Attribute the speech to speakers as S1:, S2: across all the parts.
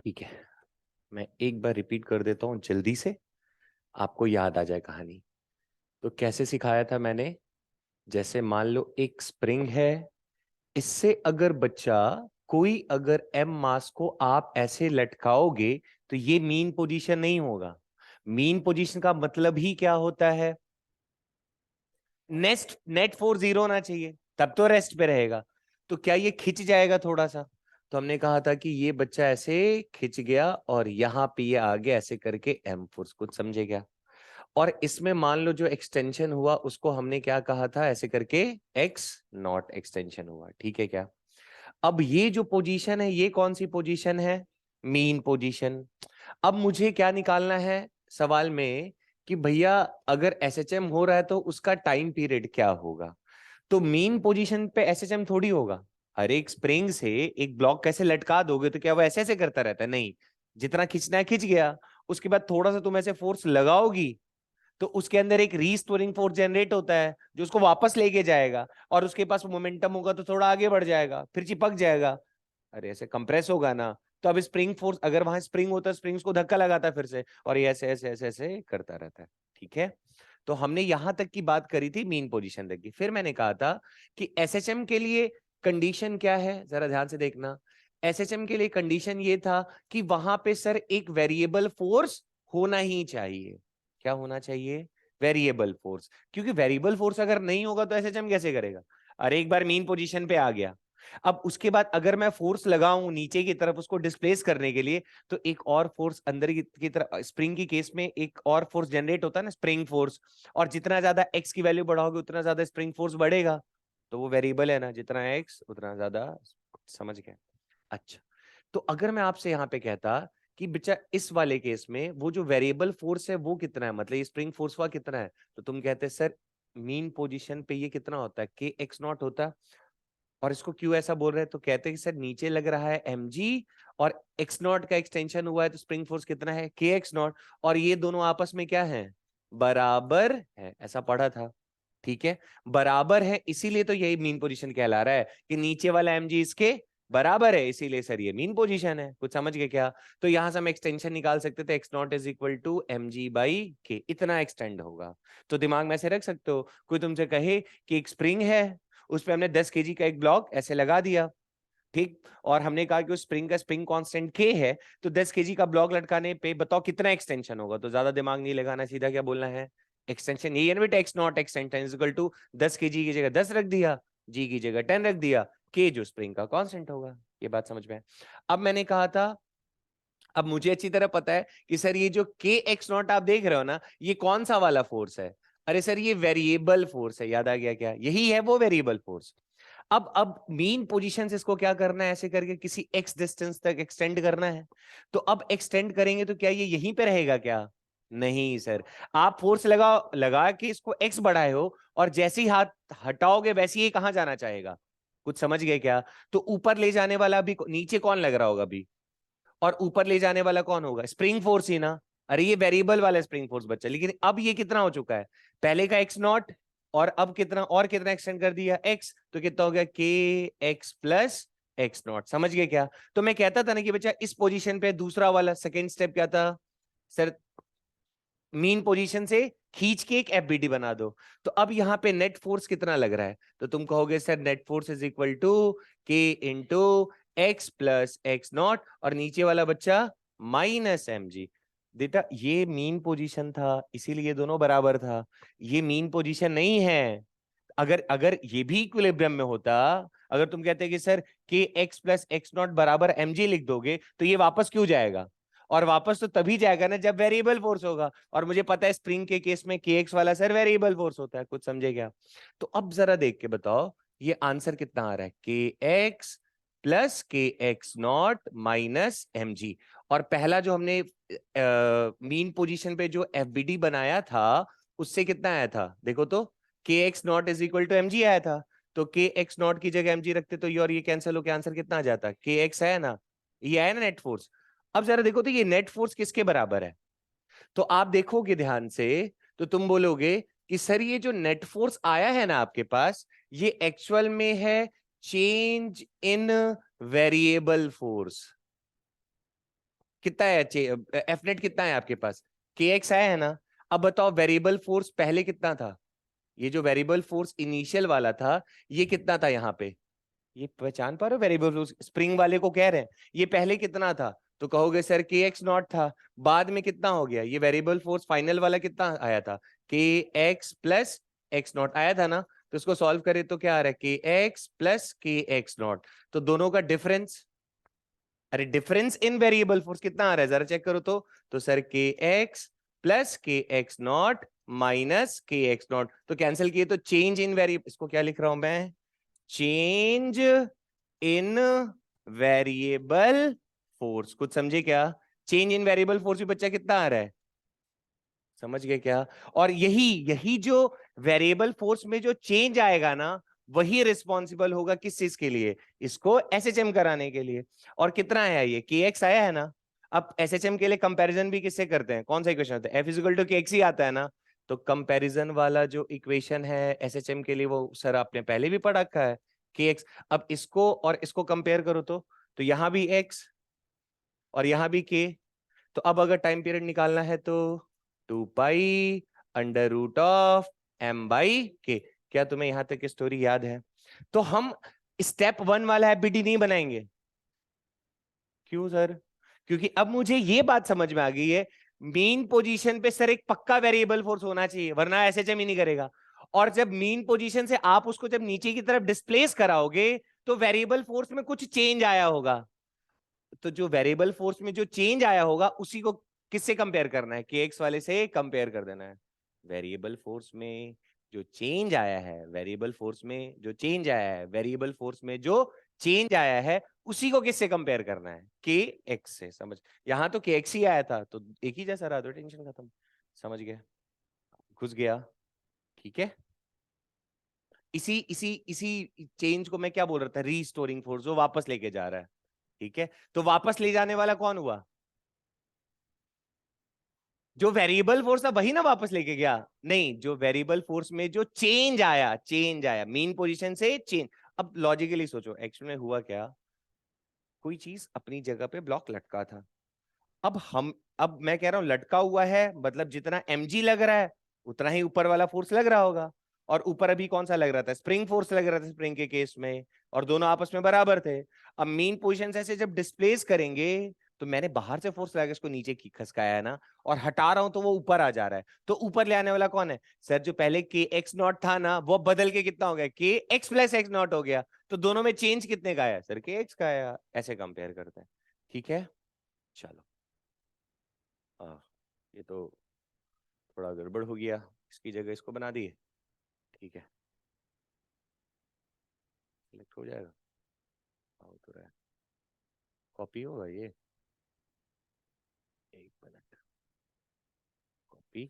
S1: ठीक है, मैं एक बार रिपीट कर देता हूँ जल्दी से, आपको याद आ जाए कहानी। तो कैसे सिखाया था मैंने? जैसे मान लो एक स्प्रिंग है, इससे अगर बच्चा कोई अगर एम मास को आप ऐसे लटकाओगे तो ये मीन पोजीशन नहीं होगा। मीन पोजीशन का मतलब ही क्या होता है? नेट फोर्स 0 होना चाहिए, तब तो रेस्ट पे रहेगा। तो क्या ये खिंच जाएगा थोड़ा सा? तो हमने कहा था कि ये बच्चा ऐसे खिंच गया और यहाँ पे ये आगे ऐसे करके एम फोर्स, कुछ समझे क्या? और इसमें मान लो जो एक्सटेंशन हुआ उसको हमने क्या कहा था? ऐसे करके एक्स नॉट एक्सटेंशन हुआ, ठीक है क्या? अब ये जो पोजीशन है ये कौन सी पोजीशन है? Mean position. अब मुझे क्या निकालना है सवाल में कि भैया अगर एसएचएम हो रहा है तो उसका टाइम पीरियड क्या होगा? तो मीन पोजीशन पे एसएचएम थोड़ी होगा। हर एक स्प्रिंग से एक ब्लॉक कैसे लटका दोगे तो क्या वो ऐसे ऐसे करता रहता है? नहीं, जितना खींचना है खींच गया, उसके बाद थोड़ा सा तुम ऐसे फोर्स लगाओगी तो उसके अंदर एक रीस्टोरिंग फोर्स जनरेट होता है जो उसको वापस लेके जाएगा, और उसके पास मोमेंटम होगा तो थोड़ा आगे बढ़ जाएगा, फिर चिपक जाएगा। अरे ऐसे कंप्रेस होगा ना। तो अब स्प्रिंग फोर्स, अगर वहां स्प्रिंग होता है स्प्रिंग्स को धक्का लगाता है फिर से, और ये ऐसे ऐसे ऐसे ऐसे करता रहता है। ठीक है, तो हमने यहां तक की बात करी थी, मीन पोजीशन तक की। फिर मैंने कहा था कि एसएचएम के लिए कंडीशन क्या है, जरा ध्यान से देखना। एसएचएम के लिए कंडीशन ये था कि वहां पे सर एक वेरिएबल फोर्स होना ही चाहिए। क्या होना चाहिए? Variable force. क्योंकि वेरिएबल फोर्स अगर नहीं होगा तो एसएचएम कैसे करेगा? अरे एक बार मीन पोजीशन पे आ गया, अब उसके बाद अगर मैं फोर्स लगाऊं नीचे की तरफ उसको डिस्प्लेस करने के लिए, तो एक और फोर्स अंदर की तरफ, स्प्रिंग की केस में एक और फोर्स जनरेट होता है ना, स्प्रिंग फोर्स। और जितना ज्यादा एक्स की वैल्यू बढ़ाओगे उतना ज्यादा स्प्रिंग फोर्स बढ़ेगा। तो वो वेरिएबल है ना, जितना एक्स उतना ज्यादा। समझ गए? अच्छा, तो अगर मैं आपसे यहाँ पे कहता कि बच्चा इस वाले केस में वो जो वेरिएबल फोर्स है वो कितना है, मतलब ये स्प्रिंग फोर्स का कितना है, तो तुम कहते सर मीन पोजीशन पे ये कितना होता है? के एक्स नॉट होता है। और इसको क्यों ऐसा बोल रहे हैं? तो कहते हैं कि सर नीचे लग रहा है mg, और एक्स नॉट का एक्सटेंशन हुआ है तो स्प्रिंग फोर्स कितना है? K x naught. और ये दोनों आपस में क्या है? बराबर है, ऐसा पढ़ा था। ठीक है, बराबर है, इसीलिए तो यही मीन पोजीशन कहला रहा है कि नीचे वाला mg इसके बराबर है, इसीलिए सर ये मीन पोजीशन है। कुछ समझ गए क्या? तो यहां से हम एक्सटेंशन निकाल सकते थे, x naught is equal to m g by k, इतना एक्सटेंड होगा। तो दिमाग में ऐसे रख सकते हो, कोई तुमसे कहे कि एक स्प्रिंग है, उस पे हमने 10 केजी का एक ब्लॉक ऐसे लगा दिया, ठीक, और हमने कहा कि उस स्प्रिंग का स्प्रिंग कांस्टेंट के है, तो 10 केजी का ब्लॉक लटकाने पे बताओ कितना एक्सटेंशन होगा? तो ज्यादा दिमाग नहीं लगाना, सीधा क्या बोलना है? एक्सटेंशन। यही है ना बेटा, x naught extension is equal to 10 KG की जगह 10 रख दिया, जी की जगह 10 रख दिया, के जो स्प्रिंग का कांस्टेंट होगा। ये बात समझ में है? अब मैंने कहा था, अब मुझे अच्छी तरह पता है कि सर ये जो के एक्स नॉट आप देख रहे हो ना, ये कौन सा वाला फोर्स है? अरे सर ये वेरिएबल फोर्स है, याद आ गया क्या? यही है वो वेरिएबल फोर्स। अब मीन पोजीशन से इसको क्या करना है? ऐसे करके किसी एक्स डिस्टेंस तक एक्सटेंड करना है। तो अब एक्सटेंड करेंगे तो क्या ये यहीं पे रहेगा क्या? नहीं सर, आप फोर्स लगा के इसको एक्स बढ़ाए हो, और जैसे ही हाथ हटाओगे वैसे ही कहां जाना चाहेगा? कुछ समझ गए क्या? तो ऊपर ले जाने वाला भी, नीचे कौन लग रहा होगा अभी, और ऊपर ले जाने वाला कौन होगा? स्प्रिंग फोर्स ही ना। अरे ये वेरिएबल वाला स्प्रिंग फोर्स बच्चा, लेकिन अब ये कितना हो चुका है? पहले का एक्स नॉट, और अब कितना, और कितना एक्सटेंड कर दिया? एक्स, तो कितना हो गया? के एक्स प्लस एक्स नॉट। समझ गए क्या? तो मैं कहता था ना कि बच्चा इस पोजीशन पे दूसरा वाला सेकेंड स्टेप क्या था सर? मीन पोजीशन से खींच के एक एफबीडी बना दो। तो अब यहाँ पे नेट फोर्स कितना लग रहा है? तो तुम कहोगे sir net force is equal to K into X plus x naught, और नीचे वाला बच्चा माइनस एम जी। बेटा ये मीन पोजीशन था, इसीलिए दोनों बराबर था। ये मीन पोजीशन नहीं है। अगर अगर ये भी इक्विलिब्रियम में होता, अगर तुम कहते कि सर के एक्स प्लस एक्स नॉट बराबर एम जी लिख दोगे, तो ये वापस क्यों जाएगा? और वापस तो तभी जाएगा ना जब वेरिएबल फोर्स होगा, और मुझे पता है स्प्रिंग के केस में के एक्स वाला सर वेरिएबल फोर्स होता है। कुछ समझे क्या? तो अब जरा देख के बताओ ये आंसर कितना आ रहा है? K x plus k x naught minus m g. और पहला जो हमने मीन पोजीशन पे जो एफबीडी बनाया था उससे कितना आया था देखो तो? K x naught is equal to m g आया था। तो के एक्स नॉट की जगह एम जी रखते तो ये और ये कैंसिल होकर आंसर कितना आ जाता? के एक्स है ना, ये आया ना नेट फोर्स। अब जरा देखो तो ये नेट फोर्स किसके बराबर है? तो आप देखोगे ध्यान से तो तुम बोलोगे कि सर ये जो नेट फोर्स आया है ना आपके पास, ये एक्चुअल में है चेंज इन वेरिएबल फोर्स। कितना है एफ नेट कितना है आपके पास, के एक्स आया है ना। अब बताओ वेरिएबल फोर्स पहले कितना था, ये जो वेरिएबल फोर्स इनिशियल वाला था ये कितना था यहाँ पे, ये पहचान पा रहे हो वेरिएबल फोर्स, स्प्रिंग वाले को कह रहे हैं ये पहले कितना था, तो कहोगे सर के एक्स नॉट था, बाद में कितना हो गया, ये वेरिएबल फोर्स फाइनल वाला कितना आया था, के एक्स प्लस एक्स नॉट आया था ना। तो इसको सॉल्व करे तो क्या आ रहा है, k x plus k x not, तो दोनों का डिफरेंस, अरे डिफरेंस इन वेरिएबल फोर्स कितना आ रहा है जरा चेक करो तो सर के x plus k x naught minus के एक्स नॉट, तो कैंसिल किए तो चेंज इन वेरिएबल, इसको क्या लिख रहा हूं मैं, चेंज इन वेरिएबल फोर्स, कुछ समझे क्या, चेंज इन वेरिएबल फोर्स भी बच्चा कितना आ रहा है, समझ गए क्या। और यही यही जो वेरिएबल फोर्स में जो चेंज आएगा ना वही रिस्पॉन्सिबल होगा किस चीज के लिए, इसको एसएचएम कराने के लिए। और कितना आया ये के एक्स आया है ना। अब एसएचएम के लिए कंपैरिजन भी किससे करते हैं, कौन सा इक्वेशन होता है, F is equal to k x ही आता है ना। तो कंपैरिजन वाला जो इक्वेशन है एसएचएम के लिए वो सर आपने पहले भी पढ़ रखा है, के एक्स। अब इसको और इसको कंपेयर करो तो यहां भी एक्स और यहां भी के, तो अब अगर टाइम पीरियड निकालना है तो 2 pi under root of m by k. क्या तुम्हें यहां तक की स्टोरी याद है। तो हम स्टेप 1 वाला एफबीडी नहीं बनाएंगे, क्यों सर, क्योंकि अब मुझे ये बात समझ में आ गई है मेन पोजीशन पे सर एक पक्का वेरिएबल फोर्स होना चाहिए वरना एसएचएम ही नहीं करेगा। और जब मेन पोजीशन से आप उसको जब नीचे की तरफ डिस्प्लेस कराओगे तो वेरिएबल फोर्स में कुछ चेंज आया होगा, तो जो वेरिएबल फोर्स में जो चेंज आया होगा उसी को किससे कंपेयर करना है, के एक्स वाले से कंपेयर कर देना है। वेरिएबल फोर्स में जो चेंज आया है, वेरिएबल फोर्स में जो चेंज आया है, वेरिएबल फोर्स में जो चेंज आया है उसी को किससे कंपेयर करना है, के एक्स से। समझ, यहां तो के एक्स ही आया था तो एक ही जैसा रहा, तो टेंशन खत्म, समझ गया, घुस गया, ठीक है। इसी इसी इसी चेंज को मैं क्या बोल रहा था, रीस्टोरिंग फोर्स, जो वापस लेके जा रहा है, ठीक है। तो वापस ले जाने वाला कौन हुआ, जो वेरिएबल फोर्स था वही ना वापस लेके गया, नहीं जो वेरिएबल फोर्स में जो चेंज आया मीन पोजीशन से चेंज। अब लॉजिकली सोचो एक्चुअल में हुआ क्या, कोई चीज अपनी जगह पे ब्लॉक लटका था, अब मैं कह रहा हूं लटका हुआ है मतलब जितना mg लग रहा है उतना ही ऊपर वाला फोर्स लग रहा होगा, और ऊपर अभी कौन सा लग रहा था, स्प्रिंग फोर्स लग रहा था स्प्रिंग के केस में, और दोनों आपस में बराबर थे। अब मेन पोजीशन से ऐसे जब डिस्प्लेस करेंगे तो मैंने बाहर से फोर्स लगा इसको नीचे खसकाया है ना, और हटा रहा हूं तो वो ऊपर आ जा रहा है, तो ऊपर ले आने वाला कौन है सर, जो पहले के एक्स नॉट था ना वो बदल के कितना हो गया, के एक्स प्लस एक्स नॉट हो गया, तो दोनों में चेंज कितने का आया सर, के एक्स का आया, ऐसे कंपेयर करते हैं, ठीक है। चलो हाँ, ये तो थोड़ा गड़बड़ हो गया, इसकी जगह इसको बना दिए, ठीक है, सिलेक्ट हो जाएगा, हो तो रहा है, कॉपी होगा ये, एक मिनट, कॉपी,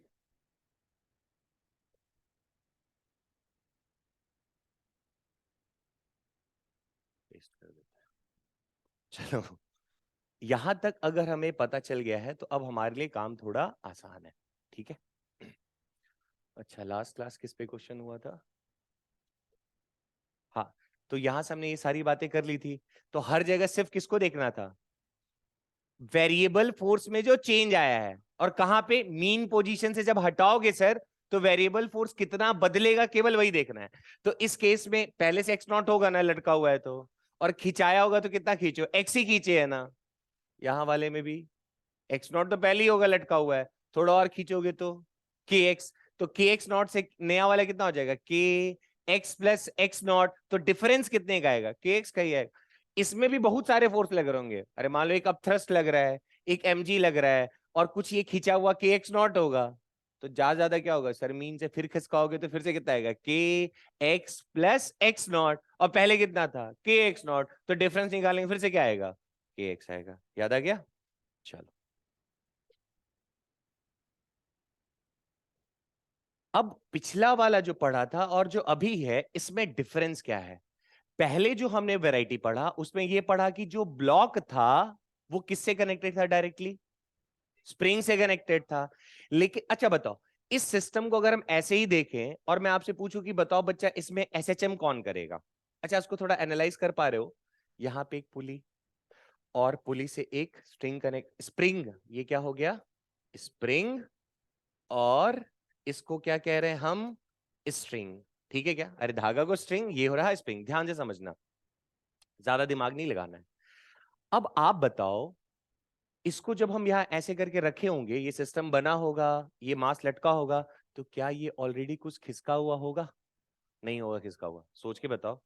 S1: पेस्ट कर देते हैं, चलो यहां तक अगर हमें पता चल गया है तो अब हमारे लिए काम थोड़ा आसान है, ठीक है। अच्छा लास्ट क्लास किस पे क्वेश्चन हुआ था, हाँ, तो यहां से हमने ये सारी बातें कर ली थी, तो हर जगह सिर्फ किसको देखना था, वेरिएबल फोर्स में जो चेंज आया है, और कहां पे मीन पोजीशन से जब हटाओगे सर तो वेरिएबल फोर्स कितना बदलेगा केवल वही देखना है। तो इस केस में पहले से एक्स नॉट होगा ना लटका हुआ है तो, और खिंचाया होगा तो कितना खींचो, एक्स ही खींचे है ना, यहां वाले में भी एक्स नॉट तो पहले ही होगा लटका हुआ है, थोड़ा और खींचोगे तो के एक्स, तो के एक्स नॉट से नया वाला कितना हो जाएगा, के एक्स प्लस एक्स नॉट, तो डिफरेंस कितने का आएगा, के एक्स का ही आएगा। इसमें भी बहुत सारे फोर्स लग रहे होंगे, अरे मान लो एक अपथ्रस्ट लग रहा है, एक mg लग रहा है, और कुछ ये खींचा हुआ के एक्स नॉट होगा, तो ज्यादा ज्यादा क्या होगा सर, मीन से फिर खिसकाओगे तो फिर से कितना आएगा, के एक्स प्लस एक्स नॉट, और पहले कितना था के एक्स नॉट, तो डिफरेंस निकालेंगे फिर से क्या आएगा, के एक्स आएगा, याद आ गया। चलो अब पिछला वाला जो पढ़ा था और जो अभी है इसमें डिफरेंस क्या है, पहले जो हमने वैरायटी पढ़ा उसमें यह पढ़ा कि जो ब्लॉक था वो किससे कनेक्टेड था, डायरेक्टली स्प्रिंग से कनेक्टेड था। लेकिन अच्छा बताओ, इस सिस्टम को अगर हम ऐसे ही देखें और मैं आपसे पूछूं कि बताओ बच्चा इसमें एसएचएम कौन करेगा, अच्छा उसको थोड़ा एनालाइज कर पा रहे हो, यहां पे एक पुली, और पुली से एक स्ट्रिंग कनेक्ट, स्प्रिंग, ये क्या हो गया, स्प्रिंग, और इसको क्या कह रहे हैं हम, स्ट्रिंग। ठीक है क्या, अरे धागा को स्ट्रिंग, ये हो रहा है स्प्रिंग, ध्यान से समझना, ज्यादा दिमाग नहीं लगाना है। अब आप बताओ, इसको जब हम यहाँ ऐसे करके रखे होंगे, ये सिस्टम बना होगा, ये मास लटका होगा, तो क्या ये ऑलरेडी कुछ खिसका हुआ होगा? नहीं होगा खिसका हुआ, सोच के बताओ।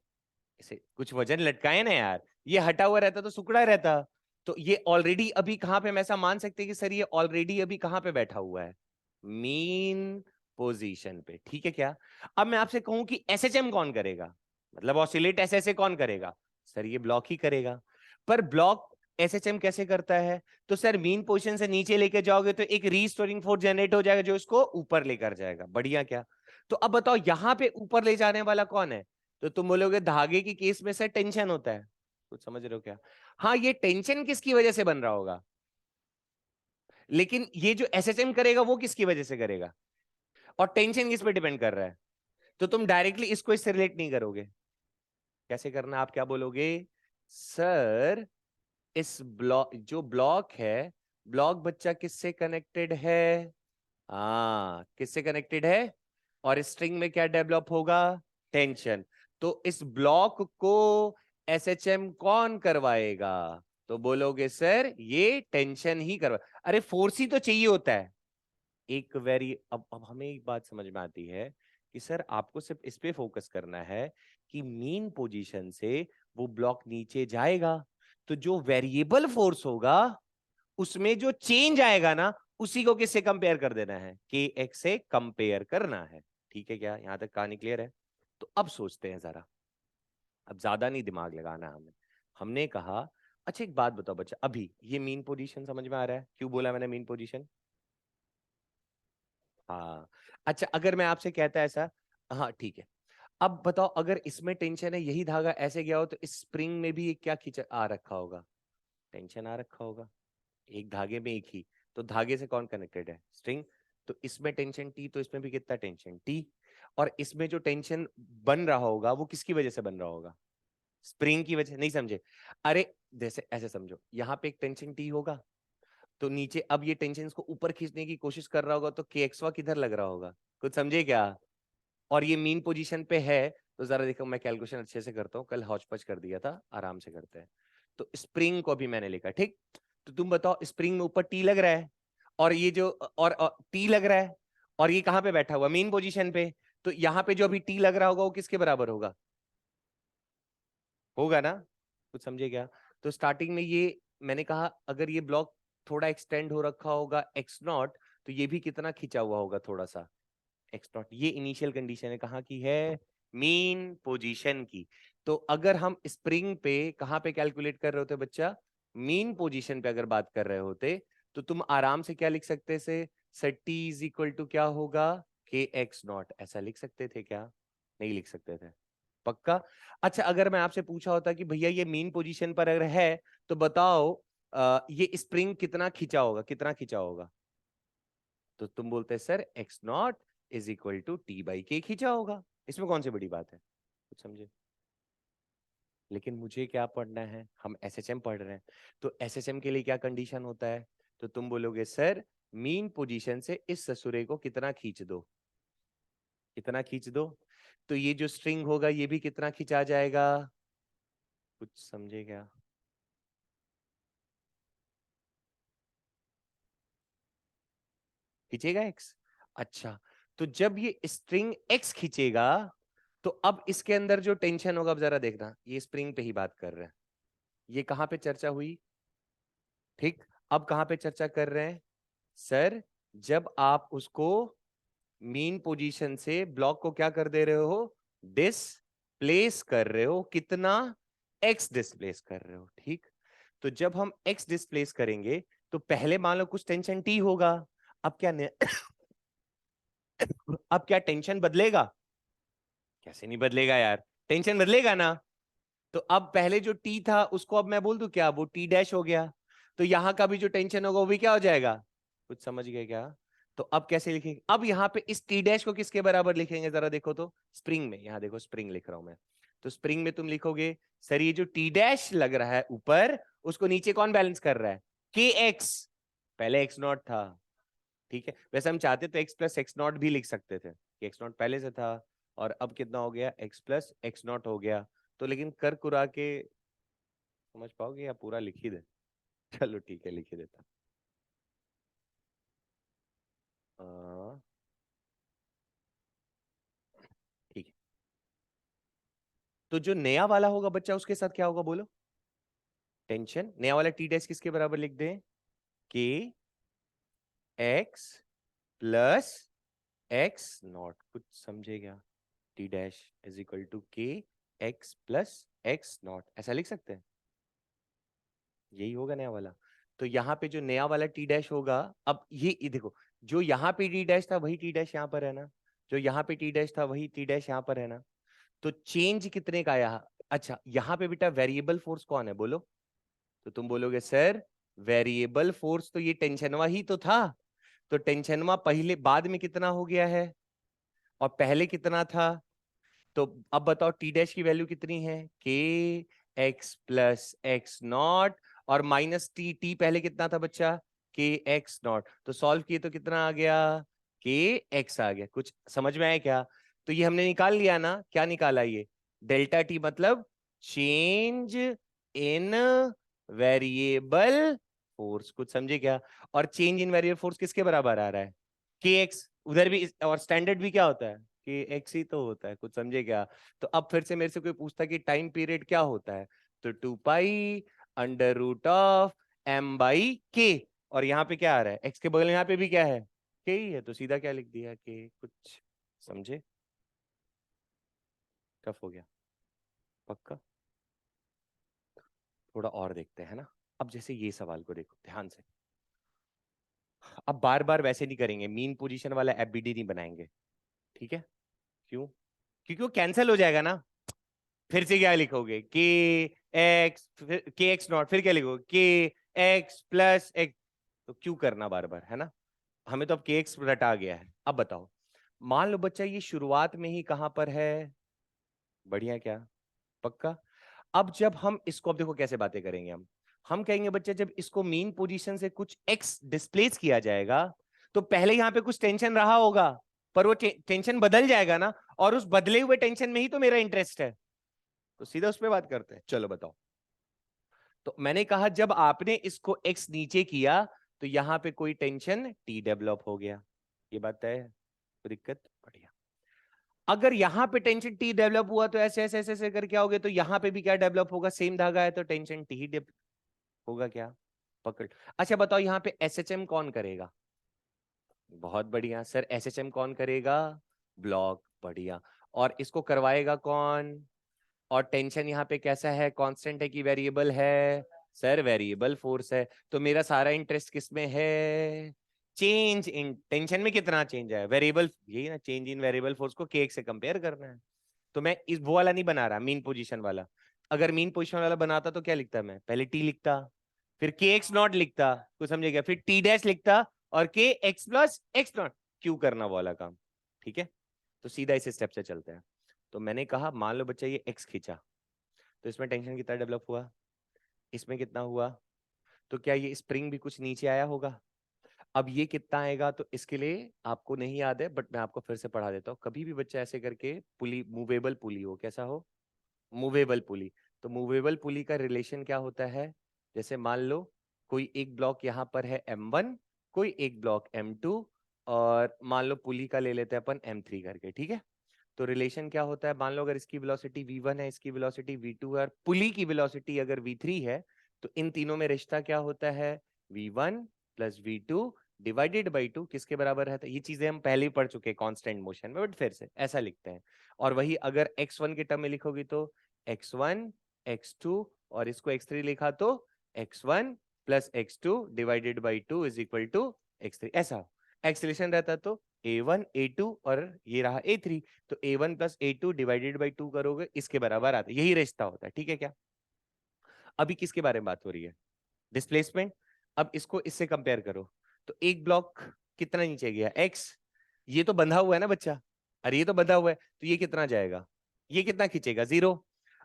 S1: इसे कुछ वजन लटकाए ना यार, ये हटा हुआ रहता तो सिकुड़ा रहता। तो ये ऑलरेडी अभी कहां पे, हम ऐसा मान सकते हैं कि सर ये ऑलरेडी अभी कहां पे बैठा हुआ है, मीन पोजीशन पे। ठीक है क्या? अब मैं आपसे कहूं कि एसएचएम कौन करेगा, मतलब ऑसिलेट ऐसे कौन करेगा? सर ये ब्लॉक ही करेगा। पर ब्लॉक एसएचएम कैसे करता है? तो सर मीन पोजीशन से नीचे लेके जाओगे तो एक रीस्टोरिंग फोर्स जनरेट हो जाएगा जो इसको ऊपर लेकर जाएगा। बढ़िया क्या? तो अब बताओ यहां पे ऊपर ले जाने वाला कौन है? तो तुम बोलोगे धागे की केस में सर टेंशन होता है। कुछ समझ रहे हो क्या? हाँ, ये टेंशन किसकी वजह से बन रहा होगा, लेकिन ये जो एसएचएम करेगा वो किसकी वजह से करेगा, और टेंशन किस पे डिपेंड कर रहा है? तो तुम डायरेक्टली इसको इससे रिलेट नहीं करोगे। कैसे करना, आप क्या बोलोगे, सर इस ब्लॉक, जो ब्लॉक है, ब्लॉक बच्चा किससे कनेक्टेड है? हाँ, किससे कनेक्टेड है? और स्ट्रिंग में क्या डेवलप होगा, टेंशन। तो इस ब्लॉक को एसएचएम कौन करवाएगा? तो बोलोगे सर ये टेंशन ही करवा, अरे फोर्स ही तो चाहिए होता है। एक वेरी, अब हमें एक बात समझ में आती है कि सर आपको सिर्फ इस पे फोकस करना है कि मीन पोजीशन से वो ब्लॉक नीचे जाएगा, तो जो वेरिएबल फोर्स होगा उसमें जो चेंज आएगा ना, उसी को किससे कंपेयर कर देना है, के एक्स से कंपेयर करना है। ठीक है क्या, यहां तक कहानी क्लियर है? तो अब सोचते हैं जरा, अब ज्यादा नहीं दिमाग लगाना हमें। हमने कहा, अच्छा एक बात बताओ बच्चा, अभी ये मीन पोजीशन समझ में आ रहा है, क्यों बोला मैंने मीन पोजीशन? हाँ। अच्छा अगर मैं आपसे कहता ऐसा, हाँ ठीक है, अब बताओ अगर इसमें टेंशन है, यही धागा ऐसे गया हो, तो इस स्प्रिंग में भी एक क्या खींचा आ रखा होगा, टेंशन आ रखा होगा, एक धागे में एक ही। तो धागे से कौन कनेक्टेड है, स्ट्रिंग। तो इसमें टेंशन टी, तो इसमें भी कितना टेंशन टी। और इसमें जो टेंशन बन रहा होगा वो किसकी वजह से बन रहा होगा, स्प्रिंग की वजह। नहीं समझे? अरे जैसे ऐसे समझो, यहाँ पे एक टेंशन टी होगा, तो नीचे अब ये टेंशन इसको ऊपर खींचने की कोशिश कर रहा होगा, तो के एक्स किधर लग रहा होगा? कुछ समझे क्या? और ये मीन पोजीशन पे है, तो जरा देखो मैं कैलकुलेशन अच्छे से करता हूँ, कल हौच पच कर दिया था, आराम से करते हैं। तो स्प्रिंग को भी मैंने लिखा, ठीक। तो तुम बताओ, स्प्रिंग में ऊपर टी लग रहा है, और ये जो और टी लग रहा है, और ये कहाँ पे बैठा हुआ, मीन पोजीशन पे। तो यहाँ पे जो अभी टी लग रहा होगा वो किसके बराबर होगा, होगा ना? कुछ समझे क्या? तो स्टार्टिंग में ये मैंने कहा, अगर ये ब्लॉक थोड़ा एक्सटेंड हो रखा होगा एक्स नॉट, तो ये भी कितना खिंचा हुआ होगा थोड़ा सा, एक्स नॉट। ये इनिशियल कंडीशन है, कहाँ की है, मीन पोजीशन की। तो अगर हम स्प्रिंग पे कहाँ पे कैलकुलेट कर रहे होते बच्चा, मीन पोजीशन पे अगर बात कर रहे होते, तो तुम आराम से क्या लिख सकते थे, sir T is equal to क्या होगा, के एक्स नॉट, ऐसा लिख सकते थे क्या? नहीं लिख सकते थे, पक्का? अच्छा अगर मैं आपसे पूछा होता कि भैया ये मीन पोजीशन पर अगर है, तो बताओ ये स्प्रिंग कितना खींचा होगा, कितना खींचा होगा? तो तुम बोलते sir x naught is equal to T by k खींचा होगा, इसमें कौन सी बड़ी बात है? कुछ समझे? लेकिन मुझे क्या पढ़ना है, हम एसएचएम पढ़ रहे हैं, तो एसएचएम के लिए क्या कंडीशन होता है? तो तुम बोलोगे सर मीन पोजीशन से इस ससुरे को कितना खींच दो, कितना खींच दो, तो ये जो स्ट्रिंग होगा ये भी कितना खींचा जाएगा? कुछ समझे क्या? खींचेगा एक्स। अच्छा, तो जब ये स्ट्रिंग एक्स खींचेगा, तो अब इसके अंदर जो टेंशन होगा, अब जरा देखना, ये स्प्रिंग पे ही बात कर रहे हैं, ये कहां पे चर्चा हुई, ठीक। अब कहां पे चर्चा कर रहे हैं, सर जब आप उसको मीन पोजीशन से ब्लॉक को क्या कर दे रहे हो, डिसप्लेस कर रहे हो, कितना, एक्स डिसप्लेस कर रहे हो, ठीक। तो जब हम एक्स डिसप्लेस करेंगे, तो पहले मान लो कुछ टेंशन टी होगा, अब क्या अब क्या टेंशन बदलेगा? कैसे नहीं बदलेगा यार, टेंशन बदलेगा ना। तो अब पहले जो टी था उसको अब मैं बोल दूं क्या, वो टी डैश हो गया, तो यहां का भी जो टेंशन होगा वो भी क्या हो जाएगा? कुछ समझ गए क्या? तो अब कैसे लिखेंगे, अब यहाँ पे इस टी डैश को किसके बराबर लिखेंगे, जरा देखो तो, स्प्रिंग में, यहाँ देखो स्प्रिंग लिख रहा हूं मैं, तो स्प्रिंग में तुम लिखोगे सर ये जो टी डैश लग रहा है ऊपर, उसको नीचे कौन बैलेंस कर रहा है? के एक्स, पहले एक्स नॉट था, ठीक है। वैसे हम चाहते तो एक्स प्लस एक्स नॉट भी लिख सकते थे, एक्स नॉट पहले से था, और अब कितना हो गया, एक्स प्लस एक्स नॉट हो गया। तो लेकिन कर कुरा के समझ पाओगे या पूरा लिख ही दे? चलो ठीक है, लिख ही देता। ठीक है, तो जो नया वाला होगा बच्चा उसके साथ क्या होगा बोलो? टेंशन। नया वाला टी डैश किसके बराबर लिख दें? के एक्स प्लस एक्स नॉट, कुछ समझे क्या? T dash is equal to k x plus x naught, ऐसा लिख सकते हैं, यही होगा नया वाला। तो यहाँ पे जो नया वाला टी डैश होगा, अब ये देखो, जो यहाँ पे टी डैश था वही टी डैश यहाँ पर है ना, जो यहाँ पे टी डैश था वही टी डैश यहाँ पर है ना। तो चेंज कितने का आया? अच्छा, यहाँ पे बेटा वेरिएबल फोर्स कौन है बोलो? तो तुम बोलोगे सर वेरिएबल फोर्स तो ये टेंशनवा ही तो था, तो टेंशनवा पहले बाद में कितना हो गया है और पहले कितना था? तो अब बताओ टी डैश की वैल्यू कितनी है? K x plus x naught, और माइनस टी, टी पहले कितना था बच्चा? के एक्स नॉट। तो सॉल्व किए तो कितना आ गया? के एक्स आ गया। कुछ समझ में आया क्या? तो ये हमने निकाल लिया ना, क्या निकाला ये? डेल्टा टी मतलब चेंज इन वेरिएबल फोर्स, कुछ समझे क्या? और चेंज इन वेरिएबल फोर्स किसके बराबर आ रहा है? के एक्स, उधर भी और स्टैंडर्ड भी क्या होता है? कि एक्स ही तो होता है, कुछ समझे क्या? तो अब फिर से मेरे से कोई पूछता कि टाइम पीरियड क्या होता है, तो 2 pi under root of m by k, और यहाँ पे क्या आ रहा है? एक्स के बगल में यहाँ पे भी क्या है? के ही है, तो सीधा क्या लिख दिया? के। कुछ समझे? टफ हो गया? पक्का? थोड़ा और देखते हैं ना। अब जैसे ये सवाल को देखो ध्यान से, अब बार बार वैसे नहीं करेंगे, मीन पोजीशन वाला एफबीडी नहीं बनाएंगे, ठीक है? क्यों? क्योंकि वो कैंसिल हो जाएगा ना। फिर से क्या लिखोगे? के एक्स, के एक्स नॉट, फिर क्या लिखोगे? के एक्स प्लस एक्स। तो क्यों करना बार बार, है ना? हमें तो अब के एक्स रटा गया है। अब बताओ, मान लो बच्चा ये शुरुआत में ही कहां पर है? बढ़िया क्या? पक्का? अब जब हम इसको, अब देखो कैसे बातें करेंगे हम कहेंगे बच्चा जब इसको मीन पोजीशन से कुछ एक्स डिस्प्लेस किया जाएगा, तो पहले यहां पे कुछ टेंशन रहा होगा, पर वो टेंशन बदल जाएगा ना, और उस बदले हुए टेंशन में ही तो मेरा इंटरेस्ट है। तो सीधा उस पर बात करते हैं, चलो बताओ। तो मैंने कहा जब आपने इसको एक्स नीचे किया, तो यहां पे कोई टेंशन टी डेवलप हो गया, ये बात तय है, कोई दिक्कत? बढ़िया। अगर यहां पे टेंशन टी डेवलप हुआ तो ऐसे ऐसे ऐसे ऐसे करके आओगे, तो यहां पे भी क्या डेवलप होगा? सेम धागा है तो टेंशन टी ही होगा क्या? पकड़। अच्छा बताओ, यहाँ पे एसएचएम कौन करेगा? बहुत बढ़िया सर, एसएचएम कौन करेगा? ब्लॉक। बढ़िया। और इसको करवाएगा कौन? और टेंशन यहाँ पे कैसा है? कांस्टेंट है कि वेरिएबल है? सर वेरिएबल फोर्स है। तो मेरा सारा इंटरेस्ट किस में है? चेंज इन टेंशन में कितना चेंज है? वेरिएबल, यही ना, चेंज इन वेरिएबल फोर्स को के से कंपेयर करना है। तो मैं इस वो वाला नहीं बना रहा, मीन पोजीशन वाला। अगर मीन पोजीशन वाला बनाता तो क्या लिखता मैं? पहले टी लिखता, फिर के एक्स नॉट लिखता, कुछ समझे क्या? फिर टी डैश लिखता, और के एक्स प्लस एक्स नॉट। क्यों करना वो वाला काम? ठीक है, तो सीधा इस स्टेप से चलते हैं। तो मैंने कहा मान लो बच्चा ये एक्स खींचा, तो इसमें टेंशन कितना डेवलप हुआ? इसमें कितना हुआ? तो क्या ये स्प्रिंग भी कुछ नीचे आया होगा? अब ये कितना आएगा? तो इसके लिए आपको नहीं याद है, बट मैं आपको फिर से पढ़ा देता हूँ। कभी भी बच्चा ऐसे करके पुली, मूवेबल पुली हो, कैसा हो? Movable pulley. तो मूवेबल पुली का रिलेशन क्या होता है? जैसे मान लो कोई एक ब्लॉक यहाँ पर है M1, कोई एक ब्लॉक M2, और मान लो पुली का ले लेते हैं अपन M3 करके, ठीक है? तो रिलेशन क्या होता है? मान लो अगर इसकी वेलोसिटी v1 है, इसकी वेलोसिटी v2 है, और पुली की वेलोसिटी अगर v3 है, तो इन तीनों में रिश्ता क्या होता है? v1 plus v2 divided by 2 किसके बराबर है? ये चीजें हम पहले ही पढ़ चुके हैं कांस्टेंट मोशन में, बट फिर से ऐसा लिखते हैं। और वही अगर x1 के टर्म में लिखोगे तो x1 x2, और इसको x3 लिखा तो x1 plus x2 divided by 2 is equal to x3, ऐसा। एक्सेलेरेशन रहता तो a1 a2 और ये रहा a3, तो a1 plus a2 divided by 2 करोगे, इसके बराबर आता है, यही रिश्ता होता है, ठीक है क्या? अभी किसके बारे में बात हो रही है? डिस्प्लेसमेंट। अब इसको इससे कंपेयर करो, तो एक ब्लॉक कितना नीचे गया? x, ये तो बंधा हुआ है ना बच्चा, अरे ये तो बंधा हुआ है, तो ये कितना जाएगा? ये कितना खींचेगा? 0।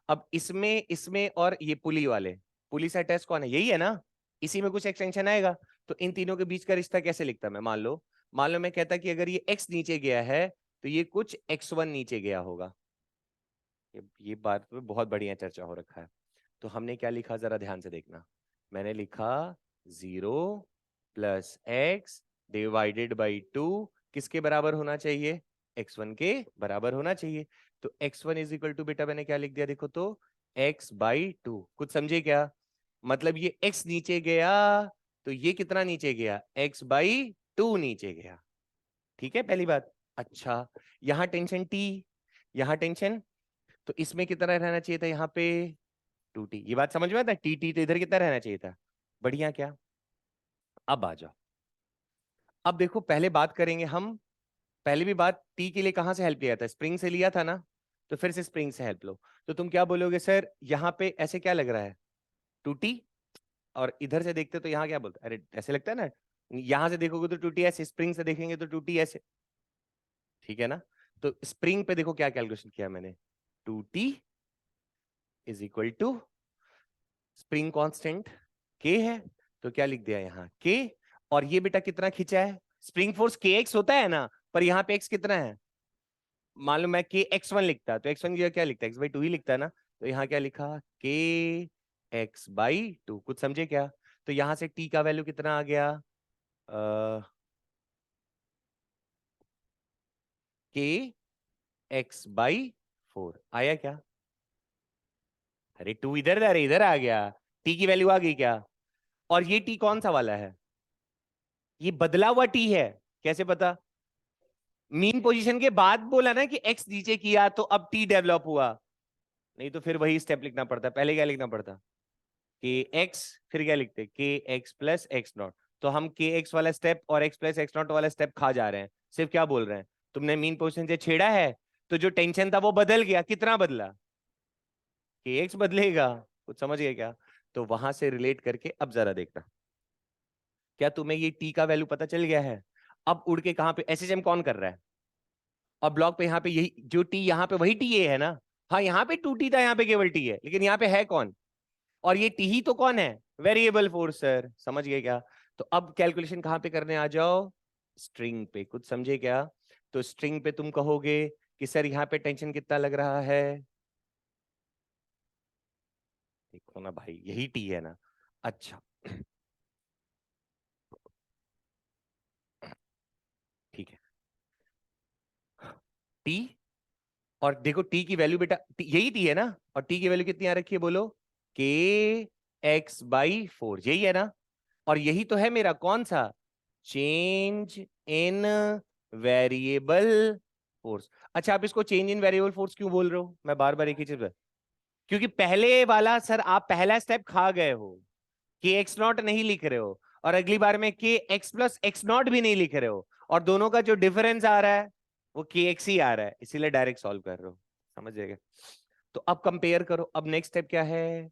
S1: अब इसमें इसमें और ये पुली वाले, पुली से अटैच कौन है, यही है ना, इसी में कुछ एक्सटेंशन आएगा। तो इन तीनों के बीच का रिश्ता कैसे लिखता मैं, मान लो मैं कहता कि अगर ये x नीचे गया है तो ये कुछ x1 नीचे गया होगा। ये बात पे बहुत बढ़िया चर्चा हो रखा है। तो हमने क्या लिखा जरा ध्यान से देखना, मैंने लिखा 0 + x/2 किसके बराबर होना चाहिए, x1 के बराबर होना चाहिए। तो x1 = बेटा मैंने क्या लिख दिया देखो तो x/2। कुछ समझे क्या, मतलब ये x नीचे गया तो ये कितना नीचे गया, x/2 नीचे गया। ठीक है पहली बात। अच्छा यहां टेंशन t, यहां टेंशन, तो इसमें कितना रहना चाहिए था यहाँ पे 2t। ये बात समझ में आता है, टी तो इधर कितना रहना चाहिए था, बढ़िया क्या। अब आ जाओ, अब देखो पहले बात करेंगे हम, पहले भी बात टी के लिए कहां से हेल्प लिया था, स्प्रिंग से लिया था ना, तो फिर से स्प्रिंग से हेल्प लो। तो तुम क्या बोलोगे सर, यहाँ पे ऐसे क्या लग रहा है 2t, और इधर से देखते तो यहाँ क्या बोलते, अरे ऐसे लगता है ना, यहां से देखोगे तो 2t ऐसे, स्प्रिंग से देखेंगे तो 2t ऐसे, ठीक है ना। तो स्प्रिंग पे देखो क्या कैलकुलेशन किया मैंने, 2t = स्प्रिंग कांस्टेंट k है, तो क्या लिख दिया यहाँ k, और ये बेटा कितना खींचा है, स्प्रिंग फोर्स kx होता है ना, पर यहाँ पे x कितना है, मान लो मैं kx1 लिखता तो x1 की जगह क्या लिखता, x/2 ही लिखता है ना, तो यहाँ क्या लिखा kx/2। कुछ समझे क्या, तो यहाँ से t का वैल्यू कितना आ गया, kx/4 आया क्या, अरे 2 इधर, अरे इधर आ गया, t की वैल्यू आ गई क्या। और ये t कौन सा वाला है, ये बदला हुआ t है, कैसे पता, मीन पोजीशन के बाद बोला ना कि x नीचे किया तो अब t डेवलप हुआ, नहीं तो फिर वही स्टेप लिखना पड़ता, पहले क्या लिखना पड़ता kx, फिर क्या लिखते kx + x0। तो हम kx वाला स्टेप और x + x0 वाला स्टेप खा जा रहे हैं, सिर्फ क्या बोल रहे हैं, तुमने मीन पोजीशन से छेड़ा है तो जो टेंशन था वो बदल गया, कितना बदला, kx बदलेगा। कुछ समझ गए क्या, तो वहां से रिलेट करके अब जरा देखना, क्या तुम्हें ये t का वैल्यू पता चल गया है। अब उड़ के कहां पे एसएचएम कौन कर रहा है, और ब्लॉक पे यहाँ पे यही जो टी यहाँ पे वही टी है ना, हाँ यहाँ पे 2t था, यहाँ पे केवल टी है, लेकिन यहाँ पे है कौन, और ये टी ही तो कौन है, वेरिएबल फोर्स सर, समझ गए क्या। तो अब कैलकुलेशन कहाँ पे करने आ जाओ, स्ट्रिंग पे। कुछ समझे क्या, तो स्ट्रिंग पे तुम कहोगे कि सर यहाँ पे टेंशन कितना लग रहा है, देखो ना भाई यही टी है ना। अच्छा ठीक है, टी, और देखो टी की वैल्यू बेटा यही टी है ना, और टी की वैल्यू कितनी आ रखी है बोलो, kx/4 यही है ना, और यही तो है मेरा कौन सा, चेंज इन वेरिएबल फोर्स। अच्छा आप इसको चेंज इन वेरिएबल फोर्स क्यों बोल रहे हो, मैं बार बार एक ही चीज, क्योंकि पहले वाला सर आप पहला स्टेप खा गए हो, के x0 नहीं लिख रहे हो, और अगली बार में के x + x0 भी नहीं लिख रहे हो, और दोनों का जो डिफरेंस आ रहा है वो के x ही आ रहा है, इसीलिए डायरेक्ट सॉल्व कर रहे हो, समझिएगा। तो अब कंपेयर करो, अब नेक्स्ट स्टेप क्या है,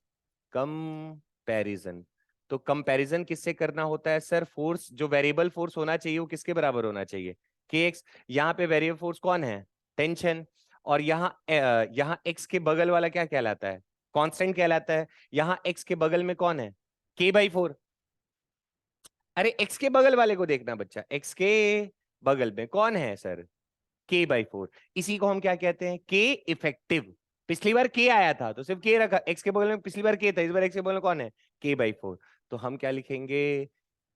S1: कंपैरिजन। तो कंपैरिजन किससे करना होता है सर, फोर्स जो वेरिएबल फोर्स होना चाहिए वो किसके बराबर होना चाहिए, के एक्स। यहाँ पे वेरिएबल फोर्स कौन है, टेंशन, और यहाँ एक्स के बगल वाला क्या कहलाता है, कांस्टेंट कहलाता है। यहाँ एक्स के बगल में कौन है, k/4। अरे एक्स के बगल वाले को देखना बच्चा, एक्स के बगल में कौन है सर, k/4। इसी को हम क्या कहते हैं, के इफेक्टिव। पिछली बार के आया था तो सिर्फ के रखा, एक्स के बगल में पिछली बार के था, इस बार एक्स के बगल में कौन है, k/4। तो हम क्या लिखेंगे,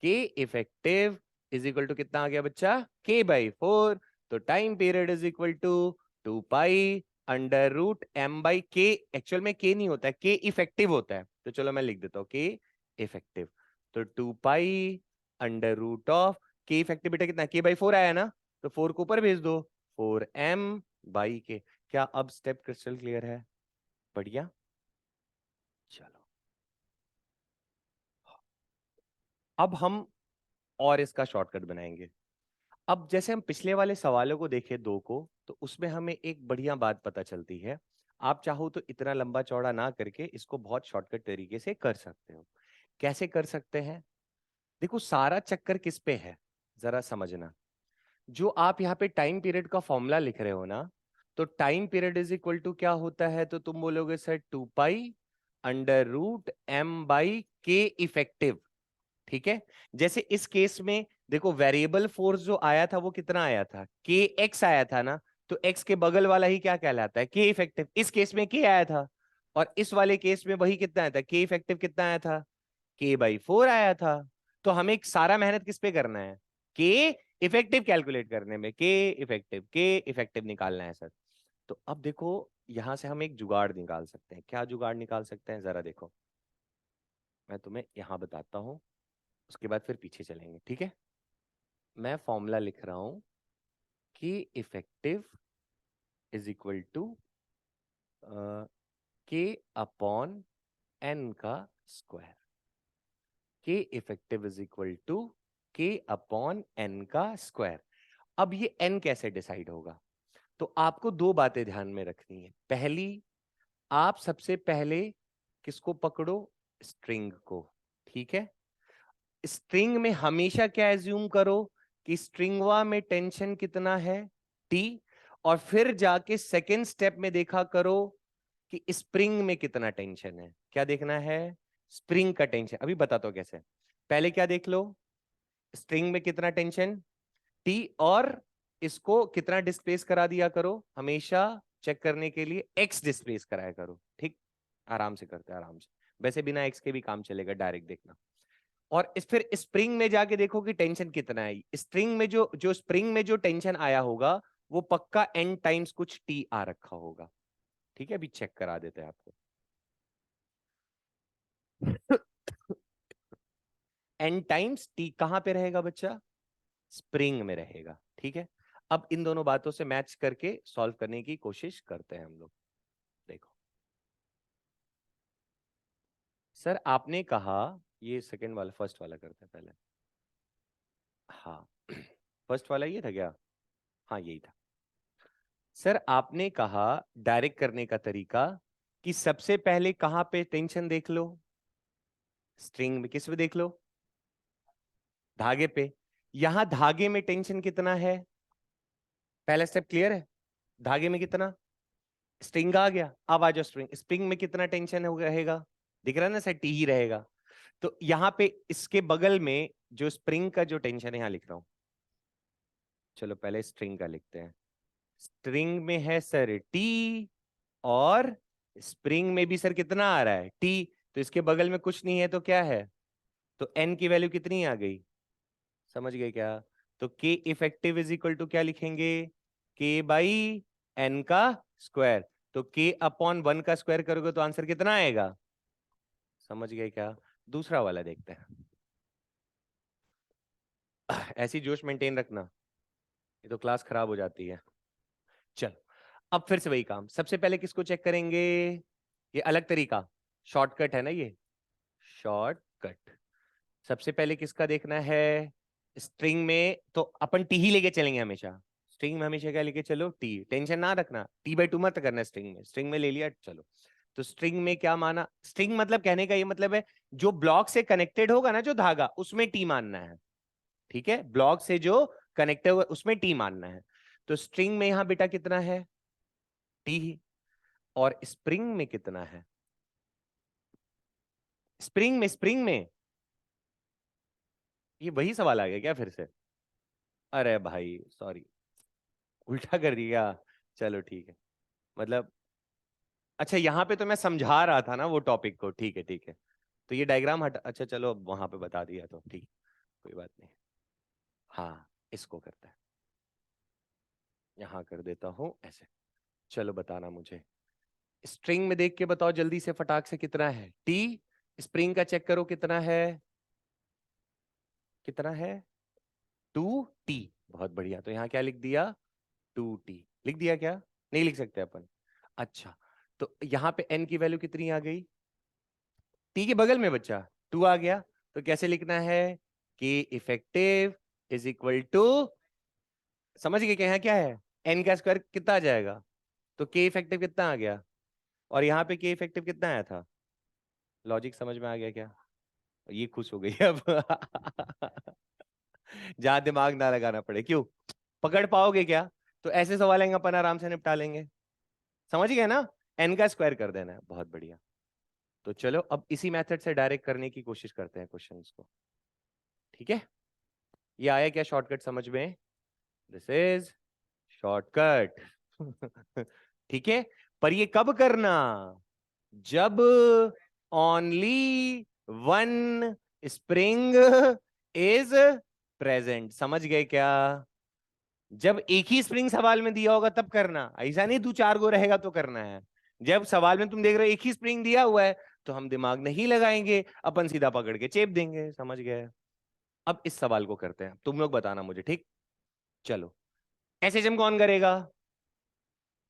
S1: के इफेक्टिव कितना आ गया बच्चा, k/4। तो टाइम पीरियड = 2π√m/k। एक्चुअल में के नहीं होता है, के इफेक्टिव होता है, तो चलो मैं लिख देता हूँ के इफेक्टिव। तो 2π√, के इफेक्टिव बेटा कितना, k/4 आया ना, तो 4 को ऊपर भेज दो, 4m/k। क्या अब स्टेप क्रिस्टल क्लियर है, बढ़िया। चलो अब हम और इसका शॉर्टकट बनाएंगे। अब जैसे हम पिछले वाले सवालों को देखें दो को, तो उसमें हमें एक बढ़िया बात पता चलती है। आप चाहो तो इतना लंबा चौड़ा ना करके इसको बहुत शॉर्टकट तरीके से कर सकते हो। कैसे कर सकते हैं, देखो सारा चक्कर किस पे है, जरा समझना। जो आप यहाँ पे टाइम पीरियड का फॉर्मूला लिख रहे हो ना, तो time period is equal to क्या होता है, तो तुम बोलोगे सर 2 पाई √m/k इफेक्टिव। ठीक है, जैसे इस केस में देखो वेरिएबल फोर्स जो आया था वो कितना आया था, के एक्स आया था ना, तो एक्स के बगल वाला ही क्या कहलाता है, के इफेक्टिव। इस केस में के आया था, और इस वाले केस में वही कितना आया था, के इफेक्टिव कितना आया था, k/4 आया था। तो हमें सारा मेहनत किस पे करना है, के इफेक्टिव कैलकुलेट करने में, के इफेक्टिव निकालना है सर। तो अब देखो यहां से हम एक जुगाड़ निकाल सकते हैं। क्या जुगाड़ निकाल सकते हैं, जरा देखो, मैं तुम्हें यहां बताता हूं, उसके बाद फिर पीछे चलेंगे, ठीक है। मैं फॉर्मूला लिख रहा हूं कि effective is equal to k/n²। के effective is equal to k/n²। अब ये n कैसे डिसाइड होगा, तो आपको दो बातें ध्यान में रखनी है। पहली, आप सबसे पहले किसको पकड़ो, स्ट्रिंग को। ठीक है, स्ट्रिंग में हमेशा क्या एज्यूम करो कि स्ट्रिंगवा में टेंशन कितना है, T। और फिर जाके सेकेंड स्टेप में देखा करो कि स्प्रिंग में कितना टेंशन है। क्या देखना है, स्प्रिंग का टेंशन। अभी बताता हूं कैसे। पहले क्या देख लो, स्ट्रिंग में कितना टेंशन T, और इसको कितना डिस्प्लेस करा दिया करो, हमेशा चेक करने के लिए x डिस्प्लेस कराया करो। ठीक, आराम से करते हैं, आराम से। वैसे बिना x के भी काम चलेगा, डायरेक्ट देखना। और इस फिर स्प्रिंग में जाके देखो कि टेंशन कितना है। स्प्रिंग में जो जो स्प्रिंग में जो टेंशन आया होगा वो पक्का n टाइम्स कुछ t आ रखा होगा। ठीक है, अभी चेक करा देते हैं आपको। n टाइम्स t कहां पे रहेगा बच्चा, स्प्रिंग में रहेगा। ठीक है, अब इन दोनों बातों से मैच करके सॉल्व करने की कोशिश करते हैं हम लोग। देखो सर, आपने कहा, ये सेकंड वाला, फर्स्ट वाला करते हैं पहले। हाँ फर्स्ट वाला ये था क्या, हाँ यही था। सर आपने कहा डायरेक्ट करने का तरीका कि सबसे पहले कहां पे टेंशन देख लो, स्ट्रिंग में। किस पे देख लो, धागे पे। यहां धागे में टेंशन कितना है, पहला स्टेप क्लियर है। धागे में कितना, स्ट्रिंग आ गया। अब आ जाओ स्प्रिंग। स्प्रिंग में कितना टेंशन रहेगा, दिख रहा है ना सर, टी ही रहेगा। तो यहां पे इसके बगल में जो स्प्रिंग का जो टेंशन है, यहां लिख रहा हूं। चलो पहले स्ट्रिंग का लिखते हैं। स्ट्रिंग में है सर टी, और स्प्रिंग में भी सर कितना आ रहा है, टी। तो इसके बगल में कुछ नहीं है तो क्या है, तो एन की वैल्यू कितनी आ गई, समझ गए क्या। तो के इफेक्टिव इज इक्वल टू क्या लिखेंगे, k/n²। तो k/1 का स्क्वायर करोगे तो आंसर कितना आएगा, समझ गए क्या। दूसरा वाला देखते हैं। ऐसी जोश मेंटेन रखना, ये तो क्लास खराब हो जाती है। चलो अब फिर से वही काम, सबसे पहले किसको चेक करेंगे, ये अलग तरीका, शॉर्टकट है ना ये, शॉर्टकट। सबसे पहले किसका देखना है, स्ट्रिंग में तो अपन टी ही लेके चलेंगे हमेशा। स्ट्रिंग में हमेशा क्या लेके चलो, टी। टेंशन ना रखना, t/2 मत करना स्ट्रिंग में। स्ट्रिंग में ले लिया, चलो। तो स्ट्रिंग में क्या माना, स्ट्रिंग मतलब कहने का ये मतलब है जो ब्लॉक से कनेक्टेड होगा ना, जो धागा, उसमें टी मानना है। ठीक है, ब्लॉक से जो कनेक्टेड होगा उसमें टी मानना है। तो स्ट्रिंग में यहां बेटा कितना है, टी ही। और स्प्रिंग में कितना है, स्प्रिंग में ये वही सवाल आ गया क्या फिर से, अरे भाई सॉरी, उल्टा कर दिया। चलो ठीक है, मतलब अच्छा यहाँ पे तो मैं समझा रहा था ना वो टॉपिक को, ठीक है ठीक है। तो ये डायग्राम हटा, अच्छा चलो अब वहां पे बता दिया तो ठीक, कोई बात नहीं। हाँ इसको करता है, यहाँ कर देता हूँ ऐसे। चलो बताना मुझे, स्ट्रिंग में देख के बताओ जल्दी से फटाक से, कितना है टी। स्प्रिंग का चेक करो कितना है, कितना है 2t। बहुत बढ़िया, तो यहाँ क्या लिख दिया, 2t लिख दिया क्या, नहीं लिख सकते अपन। अच्छा, तो यहाँ पे n की वैल्यू कितनी आ गई, t के बगल में बच्चा 2 आ गया। तो कैसे लिखना है, k effective is equal to, समझ गए कि यहाँ क्या है, n का स्क्वायर कितना आ जाएगा, तो k इफेक्टिव कितना आ गया, और यहाँ पे k इफेक्टिव कितना आया था। लॉजिक समझ में आ गया क्या, ये खुश हो गई अब। जहां दिमाग ना लगाना पड़े, क्यों, पकड़ पाओगे क्या। तो ऐसे सवाल आएंगे अपन आराम से निपटा लेंगे। समझ गए ना? एन का स्क्वायर कर देना है, बहुत बढ़िया। तो चलो अब इसी मेथड से डायरेक्ट करने की कोशिश करते हैं क्वेश्चंस को। ठीक है, ये आया क्या शॉर्टकट समझ में? This is shortcut. ठीक है, पर ये कब करना? जब only one spring is present. समझ गए क्या? जब एक ही स्प्रिंग सवाल में दिया होगा तब करना, ऐसा नहीं 2-4 गो रहेगा तो करना है। जब सवाल में तुम देख रहे हो एक ही स्प्रिंग दिया हुआ है तो हम दिमाग नहीं लगाएंगे, अपन सीधा पकड़ के चेप देंगे। समझ गए? अब इस सवाल को करते हैं, तुम लोग बताना मुझे, ठीक? चलो, एसएचएम कौन करेगा?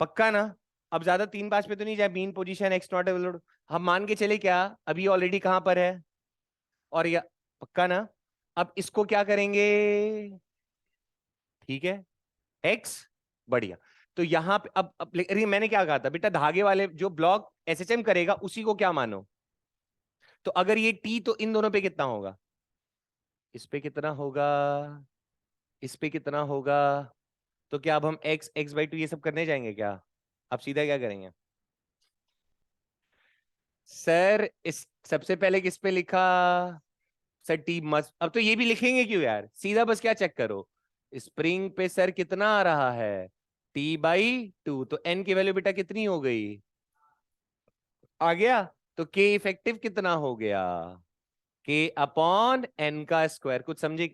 S1: पक्का ना? अब ज्यादा 3-5 पे तो नहीं जाए। Mean position x not available, हम मान के चले क्या अभी ऑलरेडी कहां पर है? और या पक्का ना? अब इसको क्या करेंगे? ठीक है, एक्स, बढ़िया। तो यहां पे अब अरे मैंने क्या कहा था बेटा, धागे वाले जो ब्लॉक एसएचएम करेगा उसी को क्या मानो। तो अगर ये टी, तो इन दोनों पे कितना होगा? इस पे कितना होगा, इस पे कितना होगा? तो क्या अब हम एक्स, x/2 ये सब करने जाएंगे क्या? अब सीधा क्या करेंगे सर? इस सबसे पहले किस पे लिखा? सर टी मस्ट, अब तो ये भी लिखेंगे क्यों यार? सीधा बस क्या चेक करो, स्प्रिंग पे सर कितना आ रहा है? T/2। तो एन की वैल्यू बेटा कितनी हो गई? आ गया। तो के इफेक्टिव कितना हो गया? के अपॉन एन का स्क्वायर। कुछ समझे?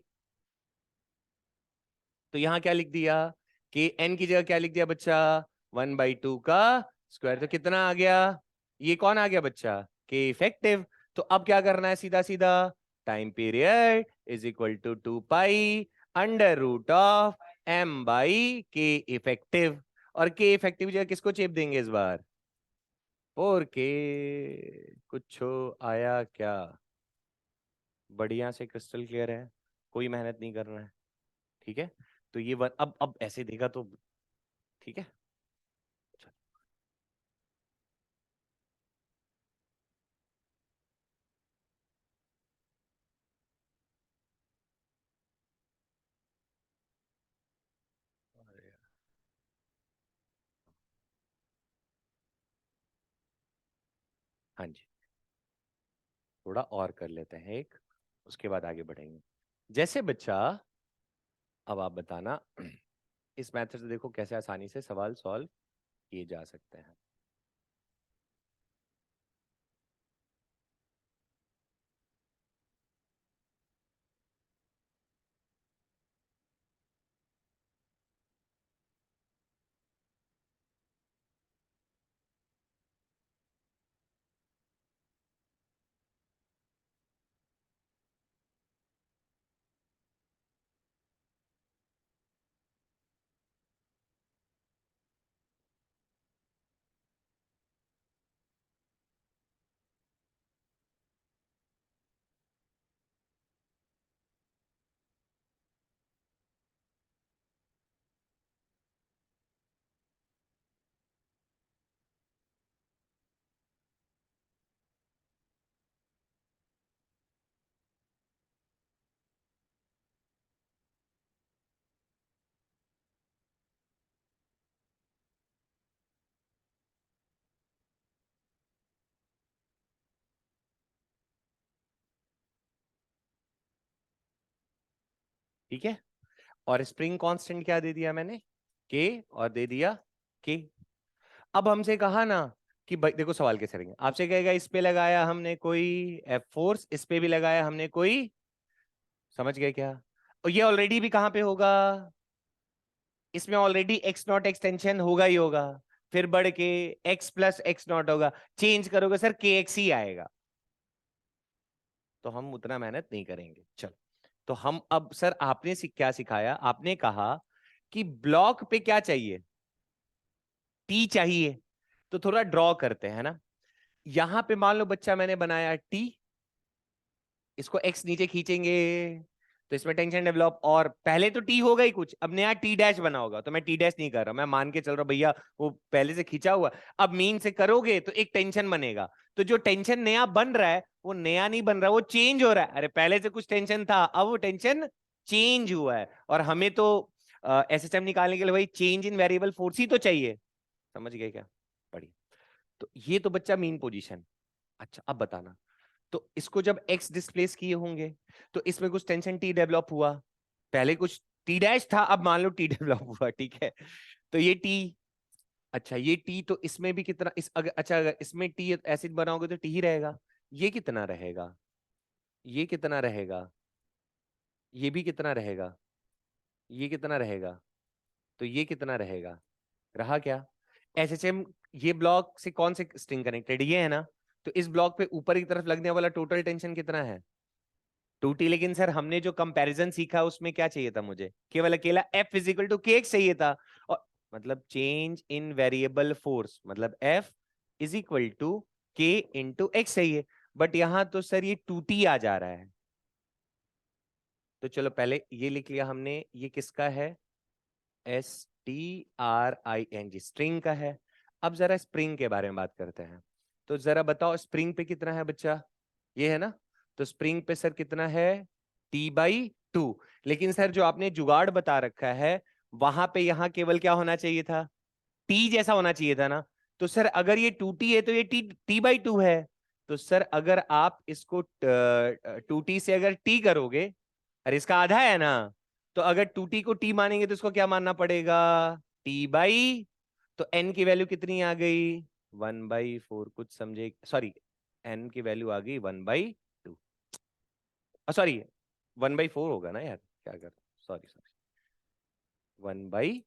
S1: तो यहां क्या लिख दिया? के एन की जगह क्या लिख दिया बच्चा? 1/2 का स्क्वायर। तो कितना आ गया? ये कौन आ गया बच्चा? के इफेक्टिव। तो अब क्या करना है? सीधा सीधा time period is equal to 2 pi under root of m by k effective. और के इफेक्टिव जगह किसको चेप देंगे इस बार? और के कुछ आया क्या? बढ़िया से क्रिस्टल क्लियर है, कोई मेहनत नहीं करना है। ठीक है, तो ये अब ऐसे देगा तो ठीक है। अरे, हाँ जी, थोड़ा और कर लेते हैं एक, उसके बाद आगे बढ़ेंगे। जैसे बच्चा, अब आप बताना इस मेथड से देखो कैसे आसानी से सवाल सॉल्व किए जा सकते हैं। ठीक है, और स्प्रिंग कांस्टेंट क्या दे दिया मैंने? के, और दे दिया के। अब हमसे कहा ना कि भाई देखो सवाल कैसे करेंगे, आपसे कहेगा इस पे लगाया हमने कोई एफ फोर्स, इस पे भी लगाया हमने कोई। समझ गए क्या? और ये ऑलरेडी भी कहां पे होगा? इसमें ऑलरेडी एक्स नॉट एक्सटेंशन होगा ही होगा, फिर बढ़ के एक्स प्लस एक्स नॉट होगा। चेंज करोगे सर के एक्स ही आएगा, तो हम उतना मेहनत नहीं करेंगे। चलो, तो हम अब सर आपने क्या सिखाया? आपने कहा कि ब्लॉक पे क्या चाहिए? टी चाहिए। तो थोड़ा ड्रॉ करते हैं ना। यहां पे मान लो बच्चा मैंने बनाया टी, इसको एक्स नीचे खींचेंगे तो इसमें टेंशन डेवलप, और पहले तो टी होगा ही कुछ, अब नया टी डैश बना होगा। तो मैं टी डैश नहीं कर रहा, मैं मान के चल रहा हूं भैया वो पहले से खींचा हुआ। अब मीन से करोगे तो एक टेंशन बनेगा, तो जो टेंशन नया बन रहा है वो नया नहीं बन रहा, वो चेंज हो रहा है। अरे पहले से कुछ टेंशन था, अब वो टेंशन चेंज हुआ है। और हमें तो एसएचएम निकालने के लिए भाई चेंज इन वेरिएबल फोर्स ही तो चाहिए, समझ गए क्या? बढ़िया। तो ये तो बच्चा मीन पोजीशन। अच्छा अब बताना, तो इसको जब एक्स डिस्प्लेस किए होंगे तो इसमें कुछ टेंशन टी डेवलप हुआ, पहले कुछ टी डैश था, अब मान लो टी डेवलप हुआ, ठीक है? तो ये टी, अच्छा ये टी, तो इसमें भी कितना, इस अगर अच्छा अगर इसमें टी एसिड बनाओगे तो टी ही रहेगा। ये कितना रहेगा, ये कितना रहेगा, ये भी कितना रहेगा, ये कितना रहेगा, तो ये कितना रहेगा, रहा क्या? एसएचएम, ये ब्लॉक से कौन से स्ट्रिंग कनेक्टेड, ये है ना? तो इस ब्लॉक पे ऊपर की तरफ लगने वाला टोटल टेंशन कितना है, 2T। लेकिन सर हमने जो कंपैरिजन सीखा उसमें क्या चाहिए था मुझे, केवल अकेला F is equal to k x चाहिए था, और मतलब चेंज इन वेरिएबल फोर्स, मतलब F is equal to K into x चाहिए। बट यहां तो सर ये 2T आ जा रहा है, तो चलो पहले ये लिख लिया हमने, ये किसका है, STRING, स्ट्रिंग का है। अब जरा स्प्रिंग के बारे में बात करते हैं, तो जरा बताओ स्प्रिंग पे कितना है बच्चा, ये है ना? तो स्प्रिंग पे सर कितना है, T/2। लेकिन सर जो आपने जुगाड़ बता रखा है वहां पे यहाँ केवल क्या होना चाहिए था, T जैसा होना चाहिए था ना। तो सर अगर ये 2T है तो ये T/2 है। तो सर अगर आप इसको 2T से अगर T करोगे, अरे इसका आधा है ना, तो अगर 2T को T मानेंगे तो इसको क्या मानना पड़ेगा, T/, तो n की वैल्यू कितनी आ गई, 1/4, कुछ समझे, सॉरी n की वैल्यू आ गई 1/2, सॉरी 1/4 होगा ना यार, क्या कर, सॉरी सॉरी, 1/,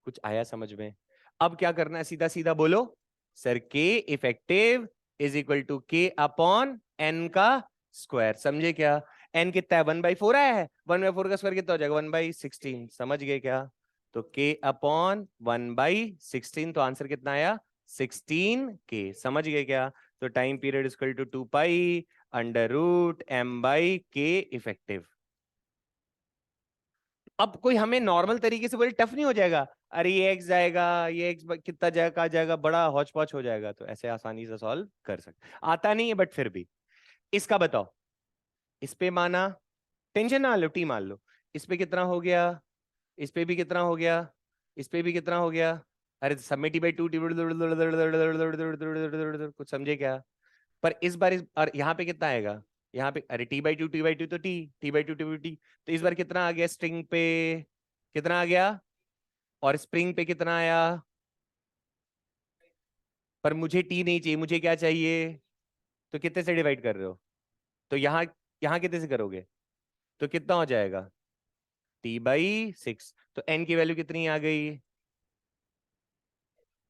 S1: कुछ आया समझ में? अब क्या करना है, सीधा सीधा बोलो सर, के इफेक्टिव इज इक्वल टू के अपॉन एन का स्क्वायर, समझे क्या? एन कितना है, 1/4 आया है, 1/4 का स्क्वायर कितना हो जाएगा, 1/16, समझ गए क्या? तो के अपॉन 1/16, तो आंसर कितना आया, 16 के, समझ गए क्या? तो time period equal to 2 pi under root m by k effective. अब कोई हमें नॉर्मल तरीके से बोले टफ नहीं हो जाएगा, अरे ये एक्स जाएगा, ये एक्स कितना जाएगा, कहा जाएगा, बड़ा हौच पौच हो जाएगा, तो ऐसे आसानी से सॉल्व कर सकते, आता नहीं है बट फिर भी। इसका बताओ, इस पे माना, टेंशन ना लो, टी मान लो, इस पे कितना हो गया, इस पे भी कितना हो गया, इस पे भी कितना हो गया, अरे सब में T/2, कुछ समझे क्या? पर इस बार और यहाँ पे कितना आएगा, यहाँ पे अरे T/2 तो T/2 तो इस बार कितना आ गया, स्ट्रिंग पे कितना आ गया, और स्प्रिंग पे कितना आया, पर मुझे टी नहीं चाहिए, मुझे क्या चाहिए, तो कितने से डिवाइड कर रहे हो, तो यहाँ, यहाँ कितने से करोगे, तो कितना हो जाएगा, T/6, तो n की वैल्यू कितनी आ गई,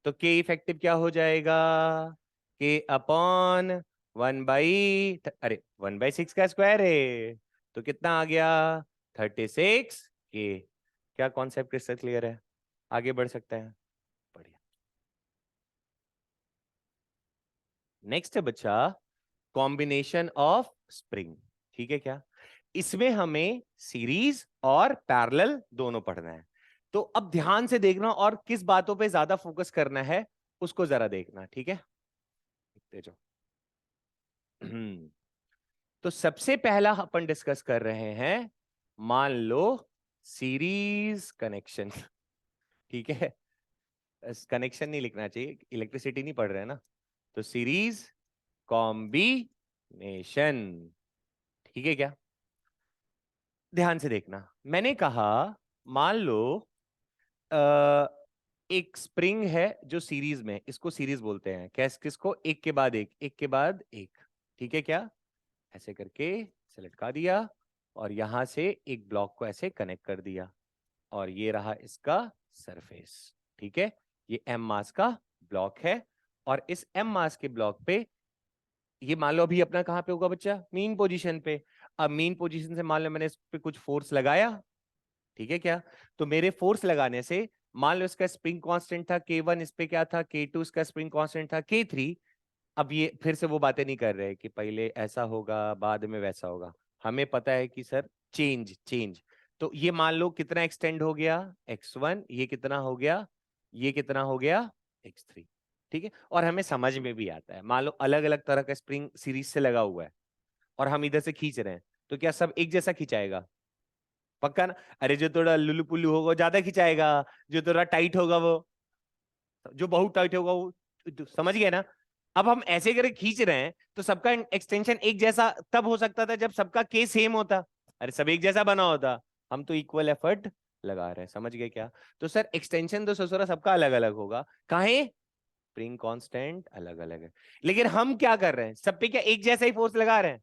S1: तो k इफेक्टिव क्या हो जाएगा, k अपॉन 1/, अरे 1/6 का स्क्वायर है, तो कितना आ गया, 36 k। क्या कॉन्सेप्ट क्रिस्टल क्लियर है, आगे बढ़ सकते हैं, बढ़िया। नेक्स्ट है बच्चा, कॉम्बिनेशन ऑफ स्प्रिंग, ठीक है क्या? इसमें हमें सीरीज और पैरेलल दोनों पढ़ना है, तो अब ध्यान से देखना और किस बातों पे ज्यादा फोकस करना है उसको जरा देखना, ठीक है? देखते जाओ। तो सबसे पहला अपन डिस्कस कर रहे हैं, मान लो सीरीज कनेक्शन, ठीक है? कनेक्शन नहीं लिखना चाहिए, इलेक्ट्रिसिटी नहीं पढ़ रहे हैं ना, तो सीरीज कॉम्बिनेशन, ठीक है क्या? ध्यान से देखना, मैंने कहा मान लो अ, एक स्प्रिंग है जो सीरीज में, इसको सीरीज बोलते हैं, कैस किसको, एक के बाद एक, एक के बाद एक, ठीक है क्या? ऐसे करके से लटका दिया, और यहां से एक ब्लॉक को ऐसे कनेक्ट कर दिया, और ये रहा इसका सरफेस, ठीक है? ये m मास का ब्लॉक है, और इस m मास के ब्लॉक पे ये मान लो अभी अपना कहां पे होगा बच्चा, मीन पोजीशन पे। अब मीन पोजीशन से मान लो मैंने इस पे कुछ फोर्स लगाया, ठीक है क्या? तो मेरे फोर्स लगाने से मान लो इसका स्प्रिंग कांस्टेंट था K1, इस पे क्या था K2, इसका स्प्रिंग कांस्टेंट था K3। अब ये फिर से वो बातें नहीं कर रहे कि पहले ऐसा होगा बाद में वैसा होगा, हमें पता है कि सर चेंज चेंज। तो ये मान लो कितना एक्सटेंड हो गया, x1, ये कितना हो गया, ये कितना हो गया, x3, ठीक है? और हमें समझ में भी आता है, मान लो अलग अलग तरह का स्प्रिंग सीरीज से लगा हुआ है और हम इधर से खींच रहे हैं, तो क्या सब एक जैसा खींचाएगा, पक्का ना? अरे जो थोड़ा लुल्लू पुल्लू होगा वो ज्यादा खिंचाएगा, जो थोड़ा टाइट होगा वो, जो बहुत टाइट होगा वो, समझ गए ना? अब हम ऐसे करके खींच रहे हैं तो सबका एक्सटेंशन एक जैसा तब हो सकता था जब सबका के सेम होता। अरे सब एक जैसा बना होता, हम तो इक्वल एफर्ट लगा रहे हैं, समझ गए क्या? तो सर एक्सटेंशन तो ससुरा सबका अलग अलग होगा, काहे? स्प्रिंग कांस्टेंट अलग अलग है, लेकिन हम क्या कर रहे हैं, सब पे क्या एक जैसा ही फोर्स लगा रहे हैं?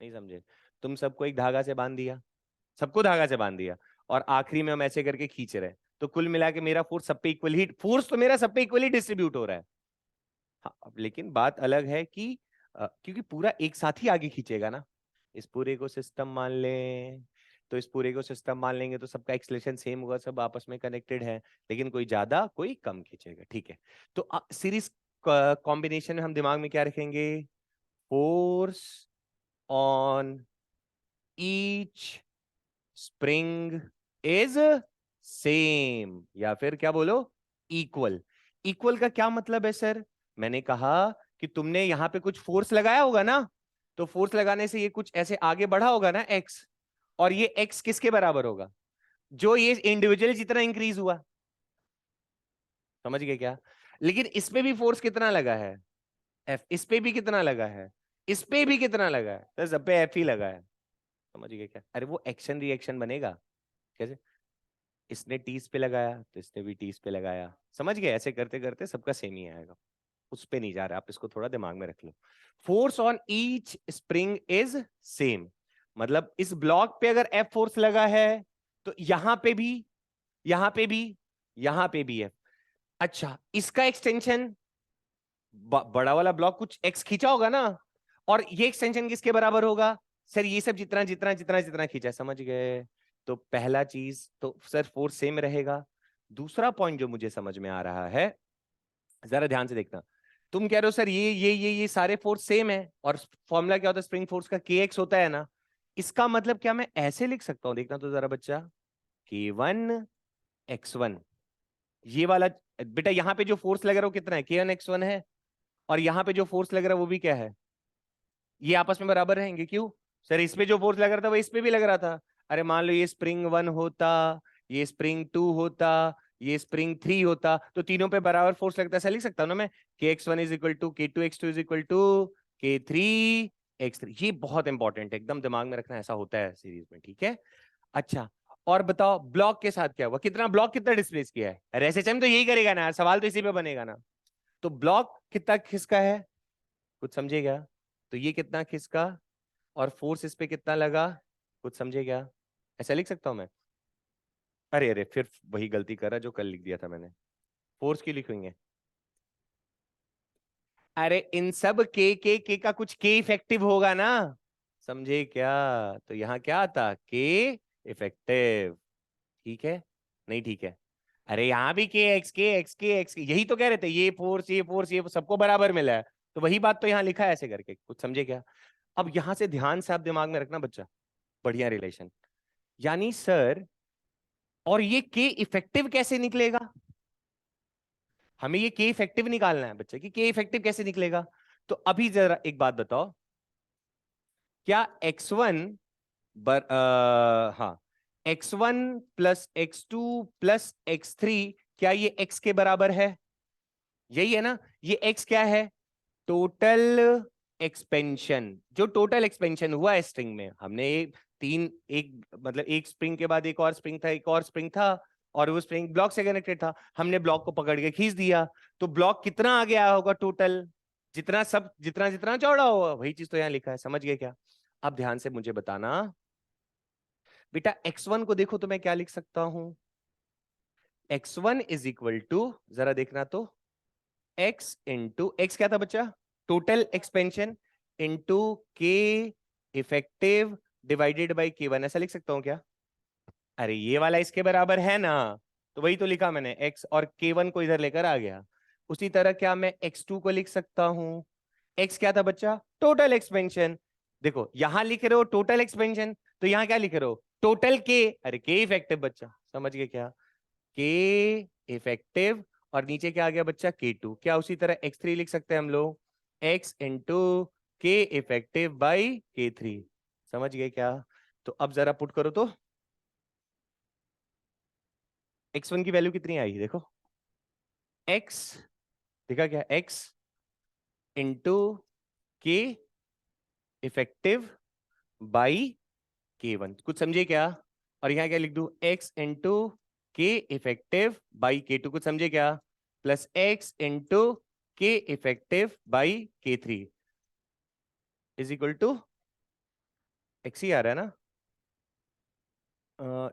S1: नहीं समझे? तुम सबको एक धागा से बांध दिया, सबको धागा से बांध दिया, और आखिरी में हम ऐसे करके खींच रहे हैं, तो कुल मिला के मेरा फोर्स सब पे इक्वल ही, फोर्स तो मेरा सब पे इक्वली डिस्ट्रीब्यूट हो रहा है। हाँ, अब लेकिन बात अलग है कि क्योंकि पूरा एक साथ ही आगे खींचेगा ना, इस पूरे को सिस्टम मान लें, तो इस पूरे को सिस्टम मान लेंगे तो सबका एक्सलेशन सेम होगा, सब आपस में कनेक्टेड है, लेकिन कोई ज्यादा कोई कम खींचेगा, ठीक है? तो सीरीज कॉम्बिनेशन में हम दिमाग में क्या रखेंगे? Force on each spring is same, या फिर क्या बोलो, इक्वल। इक्वल का क्या मतलब है सर? मैंने कहा कि तुमने यहां पे कुछ फोर्स लगाया होगा ना, तो फोर्स लगाने से ये कुछ ऐसे आगे बढ़ा होगा ना एक्स, और ये एक्स किसके बराबर होगा? जो ये इंडिविजुअल जितना इंक्रीज हुआ, समझ गए क्या? लेकिन इस पे भी फोर्स कितना लगा है? एफ। इस पे भी कितना लगा है? इस पे भी कितना लगा है? तो सब पे एफ ही लगा है, समझ गए क्या? अरे वो एक्शन रिएक्शन बनेगा कैसे? इसने टीस पे लगाया तो इसने भी टीस पे लगाया, समझ गए? ऐसे करते करते सबका सेम ही आएगा, उस पे नहीं जा रहा, आप इसको थोड़ा दिमाग में रख लो। Force on each spring is same, मतलब इस ब्लॉक पे अगर एफ फोर्स लगा है तो यहां पे भी, यहां पे भी, यहां पे भी एफ। अच्छा, इसका एक्सटेंशन, बड़ा वाला ब्लॉक कुछ एक्स खींचा होगा ना, और ये एक्सटेंशन किसके बराबर होगा? सर ये सब जितना जितना जितना जितना खींचा, समझ गए? तो पहला चीज तो सर फोर्स सेम रहेगा। दूसरा पॉइंट जो मुझे समझ में आ रहा है, जरा ध्यान से देखना। तुम कह रहे हो सर ये सारे फोर्स सेम है, और फॉर्मूला क्या होता है स्प्रिंग फोर्स का? के एक्स होता है ना। इसका मतलब क्या मैं ऐसे लिख सकता हूं, देखना तो जरा बच्चा, K1 X1, ये वाला, बेटा यहाँ पे जो फोर्स लग रहा है वो कितना है? K1 X1 है, और यहाँ पे जो फोर्स लग रहा है वो भी क्या है? ये आपस में बराबर रहेंगे, क्यों? सर इस पे जो फोर्स लग रहा था वो इस पे भी लग रहा था। अरे मान लो ये स्प्रिंग 1 होता, ये स्प्रिंग 2 होता, ये स्प्रिंग 3 होता, तो तीनों पे बराबर फोर्स लगता है, ऐसा लिख सकता हूँ ना मैं? K1 is equal to K2 X2 is equal to K3 X3। ये बहुत इंपॉर्टेंट है, एकदम दिमाग में रखना, ऐसा होता है सीरीज में, ठीक है? अच्छा, और बताओ ब्लॉक के साथ क्या हुआ? कितना ब्लॉक कितना डिस्प्लेस किया है? अरे एसएचएम तो यही करेगा ना, सवाल तो इसी पे बनेगा ना। तो ब्लॉक कितना खिसका है, कुछ समझेगा? तो ये कितना खिसका, और फोर्स इस पे कितना लगा, कुछ समझे क्या? ऐसा लिख सकता हूं मैं? अरे अरे, फिर वही गलती कर रहा जो कल लिख दिया था मैंने। फोर्स क्यों लिखेंगे? अरे इन सब के का कुछ के इफेक्टिव होगा ना, समझे क्या? तो यहाँ क्या आता? के इफेक्टिव, ठीक है? नहीं ठीक है? अरे यहाँ भी के एक्स के यही तो कह रहे थे, ये फोर्स सबको बराबर मिला है, तो वही बात तो यहाँ लिखा है ऐसे करके, कुछ समझे क्या? अब यहां से ध्यान से आप दिमाग में रखना बच्चा, बढ़िया रिलेशन। यानी सर, और ये के इफेक्टिव कैसे निकलेगा? हमें ये के इफेक्टिव निकालना है बच्चे, कि के इफेक्टिव कैसे निकलेगा? तो अभी जरा एक बात बताओ, क्या X1 हाँ, X1 + X2 + X3, क्या ये X के बराबर है? यही है ना? ये X क्या है? Total expansion. जो टोटल एक्सपेंशन हुआ है स्ट्रिंग में, हमने एक मतलब एक स्प्रिंग के बाद एक और स्प्रिंग था, एक और स्प्रिंग था, और वो स्प्रिंग ब्लॉक से कनेक्टेड था, हमने ब्लॉक को पकड़ के खींच दिया, तो ब्लॉक कितना आ गया होगा टोटल? जितना सब जितना जितना चौड़ा होगा, वही चीज तो यहाँ लिखा है, समझ गए क्या? अब ध्यान से मुझे बताना बेटा, X1 को देखो तो मैं क्या लिख सकता हूं? X1 इज इक्वल टू, जरा देखना तो, एक्स इंटू एक्स क्या था बच्चा? Total expansion, into k effective divided by K1, ऐसा लिख सकता हूं क्या? अरे ये वाला इसके बराबर है ना, तो वही तो लिखा मैंने, एक्स और K1 को इधर लेकर आ गया। उसी तरह क्या मैं X2 को लिख सकता हूं? एक्स क्या था बच्चा? Total expansion. देखो यहां लिख रहे हो टोटल एक्सपेंशन, तो यहां क्या लिख रहे हो? टोटल के, अरे के इफेक्टिव बच्चा, समझ गए क्या? के इफेक्टिव, और नीचे क्या आ गया बच्चा? K2। क्या उसी तरह X3 लिख सकते हैं हम लोग? X into k effective by K3, समझ गए क्या? तो अब जरा पुट करो तो, x1 की वैल्यू कितनी आई देखो, x देखा क्या, x into k effective by k1, कुछ समझे क्या। और यहां क्या लिख दूं, x into k effective by k2, कुछ समझे क्या, plus x into k effective by k3 is equal to x ही आ रहा है ना।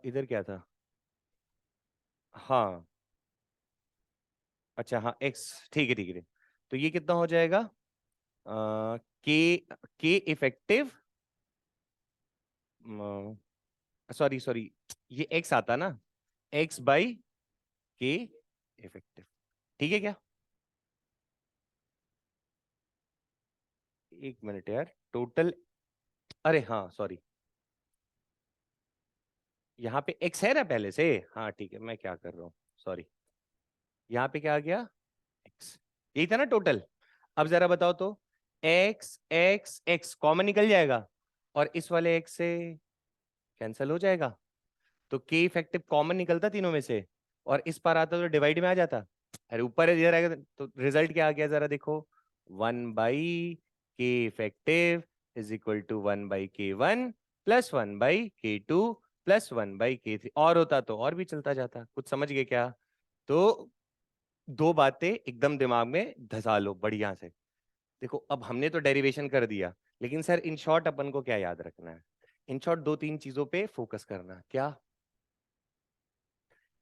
S1: इधर क्या था, हाँ अच्छा हाँ x, ठीक है ठीक है। तो ये कितना हो जाएगा, के के इफेक्टिव, सॉरी सॉरी, ये x आता ना, x बाई के इफेक्टिव, ठीक है क्या। एक मिनट यार, टोटल, अरे हाँ सॉरी, यहाँ पे x है ना पहले से, हाँ ठीक है, मैं क्या कर रहा हूँ, सॉरी, यहाँ पे क्या आ गया, x, यही था ना टोटल। अब जरा बताओ तो, x x x कॉमन निकल जाएगा और इस वाले x से कैंसिल हो जाएगा, तो k इफेक्टिव कॉमन निकलता तीनों में से, और इस पार आता तो डिवाइड में आ जाता। अरे ऊपर इधर आएगा तो रिजल्ट क्या आ गया जरा देखो, 1/k effective is equal to 1/k1 plus 1/k2 plus 1/k3, और होता तो और भी चलता जाता, कुछ समझ गए क्या। तो दो बातें एकदम दिमाग में धसा लो बढ़िया से। देखो अब हमने तो डेरिवेशन कर दिया, लेकिन सर इन शॉर्ट अपन को क्या याद रखना है, इन शॉर्ट दो तीन चीजों पे फोकस करना, क्या।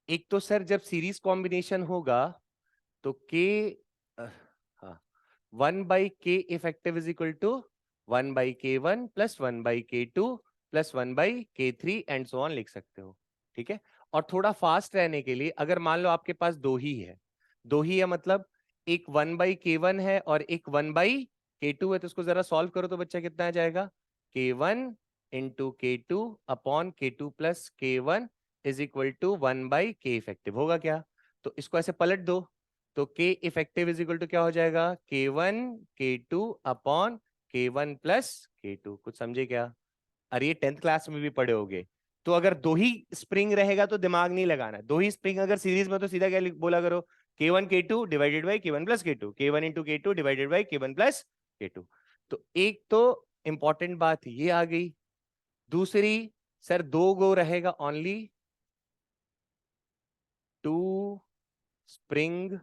S1: एक तो सर जब सीरीज कॉम्बिनेशन होगा तो के, हाँ, 1/k effective is equal to 1/k1 plus 1/k2 plus 1/k3 and so on लिख सकते हो, ठीक है। और थोड़ा फास्ट रहने के लिए, अगर मान लो आपके पास दो ही है मतलब एक 1/k1 है और एक 1/k2 है, तो उसको जरा सॉल्व करो तो बच्चा कितना आ जाएगा, k1 into k2 upon k2 plus k1 is equal to 1/k effective, होगा क्या। तो इसको ऐसे पलट दो, तो k effective is equal to क्या हो जाएगा, k1 k2 upon k1 plus k2, कुछ समझे क्या। अरे ये 10th क्लास में भी पढ़े होगे। तो अगर दो ही स्प्रिंग रहेगा तो दिमाग नहीं लगाना, दो ही स्प्रिंग अगर सीरीज में तो सीधा क्या बोला करो, k1 k2 divided by k1 plus k2, k1 into k2 divided by k1 plus k2। तो एक तो इंपॉर्टेंट बात ये आ गई। दूसरी, सर दो गो रहेगा ओनली टू स्प्रिंग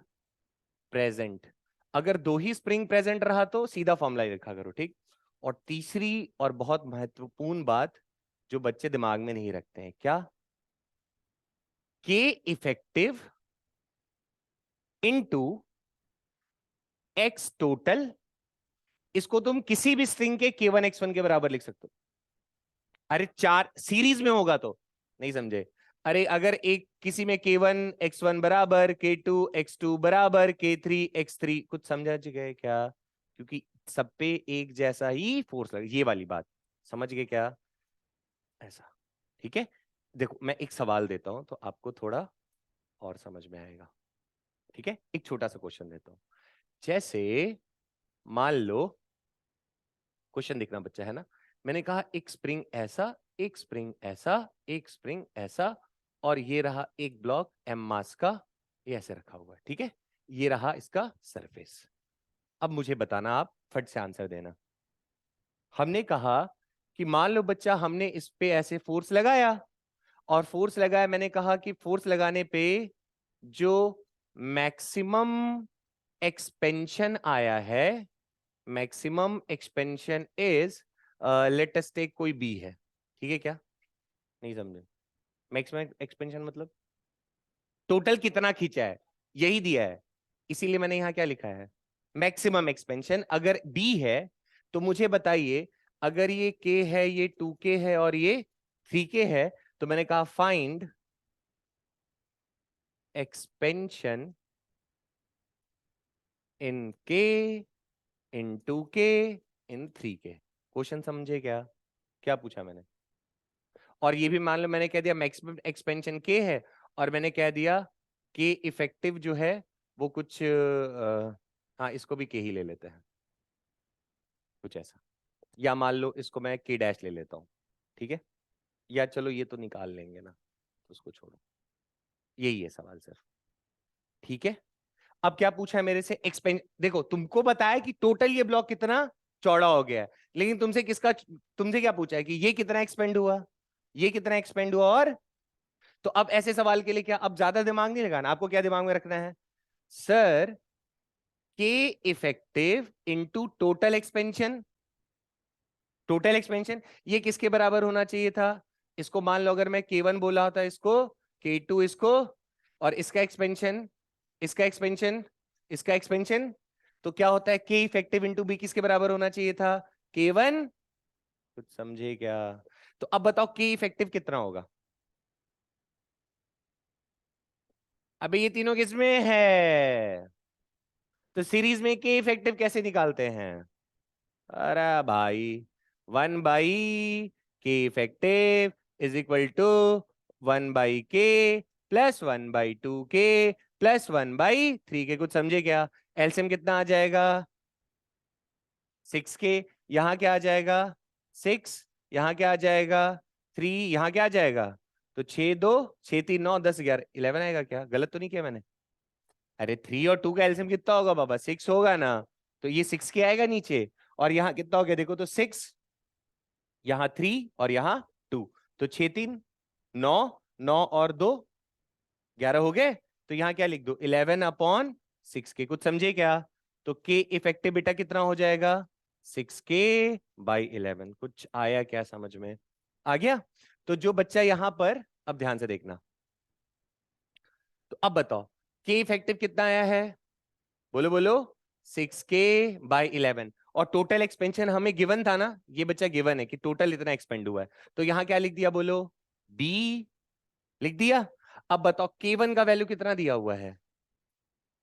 S1: प्रेजेंट, अगर दो ही स्प्रिंग प्रेजेंट रहा तो सीधा फॉर्मूला ही रखा करो, ठीक। और तीसरी और बहुत महत्वपूर्ण बात जो बच्चे दिमाग में नहीं रखते हैं, क्या, के इफेक्टिव इनटू एक्स टोटल, इसको तुम किसी भी स्ट्रिंग के k1 x1 के बराबर लिख सकते हो। अरे चार सीरीज में होगा तो नहीं समझे। अरे अगर एक किसी में k1 x1 बराबर, k2 x2 बराबर, k3 x3, कुछ समझा गए क्या, क्योंकि सब पे एक जैसा ही फोर्स लगे, ये वाली बात समझ गए क्या, ऐसा, ठीक है। देखो मैं एक सवाल देता हूं तो आपको थोड़ा और समझ में आएगा, ठीक है। एक छोटा सा क्वेश्चन देता हूं, जैसे मान लो, क्वेश्चन देखना बच्चा है ना, मैंने कहा एक स्प्रिंग ऐसा, एक स्प्रिंग ऐसा, एक स्प्रिंग ऐसा, और ये रहा एक ब्लॉक एम मास का, ये ऐसे रखा हुआ है, ठीक है। ये रहा इसका सरफेस। अब मुझे बताना, आप फट से आंसर देना। हमने कहा कि मान लो बच्चा हमने इस पे ऐसे फोर्स लगाया, और फोर्स लगाया, मैंने कहा कि फोर्स लगाने पे जो मैक्सिमम एक्सपेंशन आया है, maximum expansion is, let us take कोई बी है, ठीक है क्या, नहीं समझे। मैक्सिमम एक्सपेंशन मतलब टोटल कितना खींचा है, यही दिया है, इसीलिए मैंने यहां क्या लिखा है, मैक्सिमम एक्सपेंशन। अगर बी है तो मुझे बताइए, अगर ये के है, ये 2k है और ये 3k है, तो मैंने कहा फाइंड एक्सपेंशन इन के, इन 2k, इन 3k। क्वेश्चन समझे क्या, क्या पूछा मैंने। और ये भी मान लो मैंने कह दिया मैक्सिमम एक्सपेंशन के है, और मैंने कह दिया के इफेक्टिव जो है वो कुछ हाँ इसको भी के ही ले लेते हैं, कुछ ऐसा। या मान लो इसको मैं के डैश ले लेता हूँ, ठीक है। या चलो ये तो निकाल लेंगे ना, तो उसको छोड़ो। यही है सवाल सर। ठीक है, अब क्या पूछा है मेरे से, एक्सपेंड। देखो तुमको बताया कि टोटल ये ब्लॉक कितना चौड़ा हो गया है, लेकिन तुमसे क्या पूछा है कि ये कितना एक्सपेंड हुआ, ये कितना एक्सपेंड हुआ। और तो अब ऐसे सवाल के लिए क्या, अब ज्यादा दिमाग नहीं लगाना, आपको क्या दिमाग में रखना है, सर के effective into total expansion. Total expansion ये किसके बराबर होना चाहिए था, इसको मान लो अगर मैं K1 बोला होता, इसको K2, इसको, और इसका एक्सपेंशन, इसका एक्सपेंशन, इसका एक्सपेंशन, तो क्या होता है, के इफेक्टिव इंटू बी किसके बराबर होना चाहिए था, K1। कुछ समझे क्या। तो अब बताओ के इफेक्टिव कितना होगा। अबे ये तीनों किसमें है, तो सीरीज में के इफेक्टिव कैसे निकालते हैं। अरे भाई, 1/के इफेक्टिव इज इक्वल टू 1/के प्लस 1/2 के प्लस 1/3 के। कुछ समझे क्या। एलसीएम कितना आ जाएगा, 6 के, यहाँ क्या आ जाएगा 6, यहाँ क्या आ जाएगा 3, यहाँ क्या आ जाएगा, तो 6 2 6 3 9 10 11 11 आएगा क्या, गलत तो नहीं किया मैंने। अरे 3 और 2 का एलसीएम कितना होगा बाबा, 6 होगा ना, तो ये 6 के आएगा नीचे, और यहाँ कितना हो गया देखो तो 6, यहाँ 3 और यहाँ 2, तो 6 3 9, 9 और 2 11 हो गए। तो यहाँ क्या लिख दो 11/6 के। कुछ समझे क्या। तो के इफेक्टिव बेटा कितना हो जाएगा 6k/11। कुछ आया क्या समझ में, आ गया। तो जो बच्चा यहां पर, अब ध्यान से देखना, तो अब बताओ के इफेक्टिव कितना आया है, बोलो बोलो, 6k/11। और टोटल एक्सपेंशन हमें गिवन था ना, ये बच्चा गिवन है कि टोटल इतना एक्सपेंड हुआ है, तो यहां क्या लिख दिया बोलो, बी लिख दिया। अब बताओ K1 का वैल्यू कितना दिया हुआ है,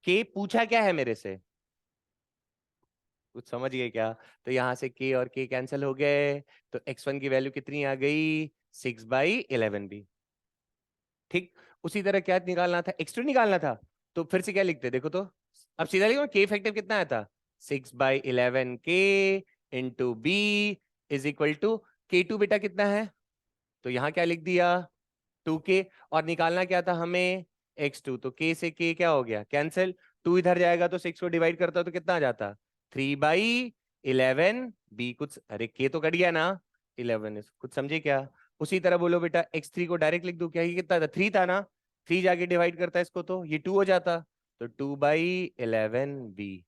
S1: के पूछा क्या है मेरे से, कुछ समझ गए क्या। तो यहां से के और के कैंसिल हो गए, तो x1 की वैल्यू कितनी आ गई 6/11 भी। ठीक, उसी तरह क्या निकालना था, x2 निकालना था, तो फिर से क्या लिखते देखो तो, अब सीधा लिखो के फैक्टर कितना आया था 6/11 के into B is equal to K2 बेटा कितना है, तो यहाँ क्या लिख दिया 2k, और निकालना क्या था हमें x2, तो k से k क्या हो गया कैंसिल, 2 इधर जाएगा तो 6 को डिवाइड करता तो कितना आ जाता 3/11 b। कुछ, अरे k तो कट गया ना 11, कुछ समझे क्या। उसी तरह बोलो बेटा x3 को डायरेक्ट लिख दो, क्या ये कितना था 3 था ना, 3 जाके डिवाइड करता है इसको तो ये 2 हो जाता, तो 2/11 b।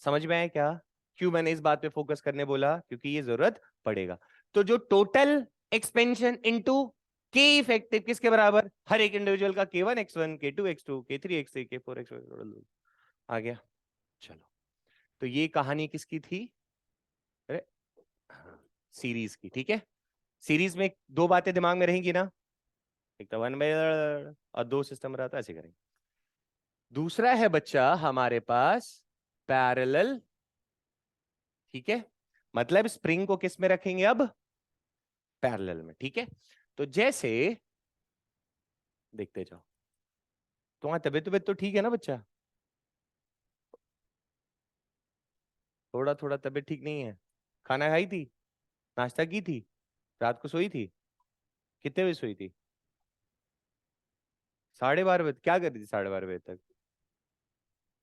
S1: समझ में आया क्या, क्यों मैंने इस बात पे फोकस करने बोला, क्योंकि ये जरूरत पड़ेगा। तो जो टोटल एक्सपेंशन इनटू के इफेक्टिव किसके बराबर, हर एक इंडिविजुअल का K1 x1 K2 x2 K3 x3 K4 x4 आ गया। चलो, तो ये कहानी किसकी थी, अरे सीरीज की। ठीक है, सीरीज में दो बातें दिमाग में रहेंगी ना, एक तो 1 बाय और 2 सिस्टम रहता है, ऐसे करेंगे। दूसरा है बच्चा हमारे पास पैरेलल। ठीक है, मतलब स्प्रिंग को किस में रखेंगे अब, पैरेलल में। ठीक है, तो जैसे देखते जाओ, तुम्हारी तबीयत तो ठीक है ना बच्चा, थोड़ा थोड़ा तबीयत ठीक नहीं है, खाना खाई थी, नाश्ता की थी, रात को सोई थी, कितने बजे सोई थी, 12:30 बजे, क्या कर रही थी 12:30 बजे तक,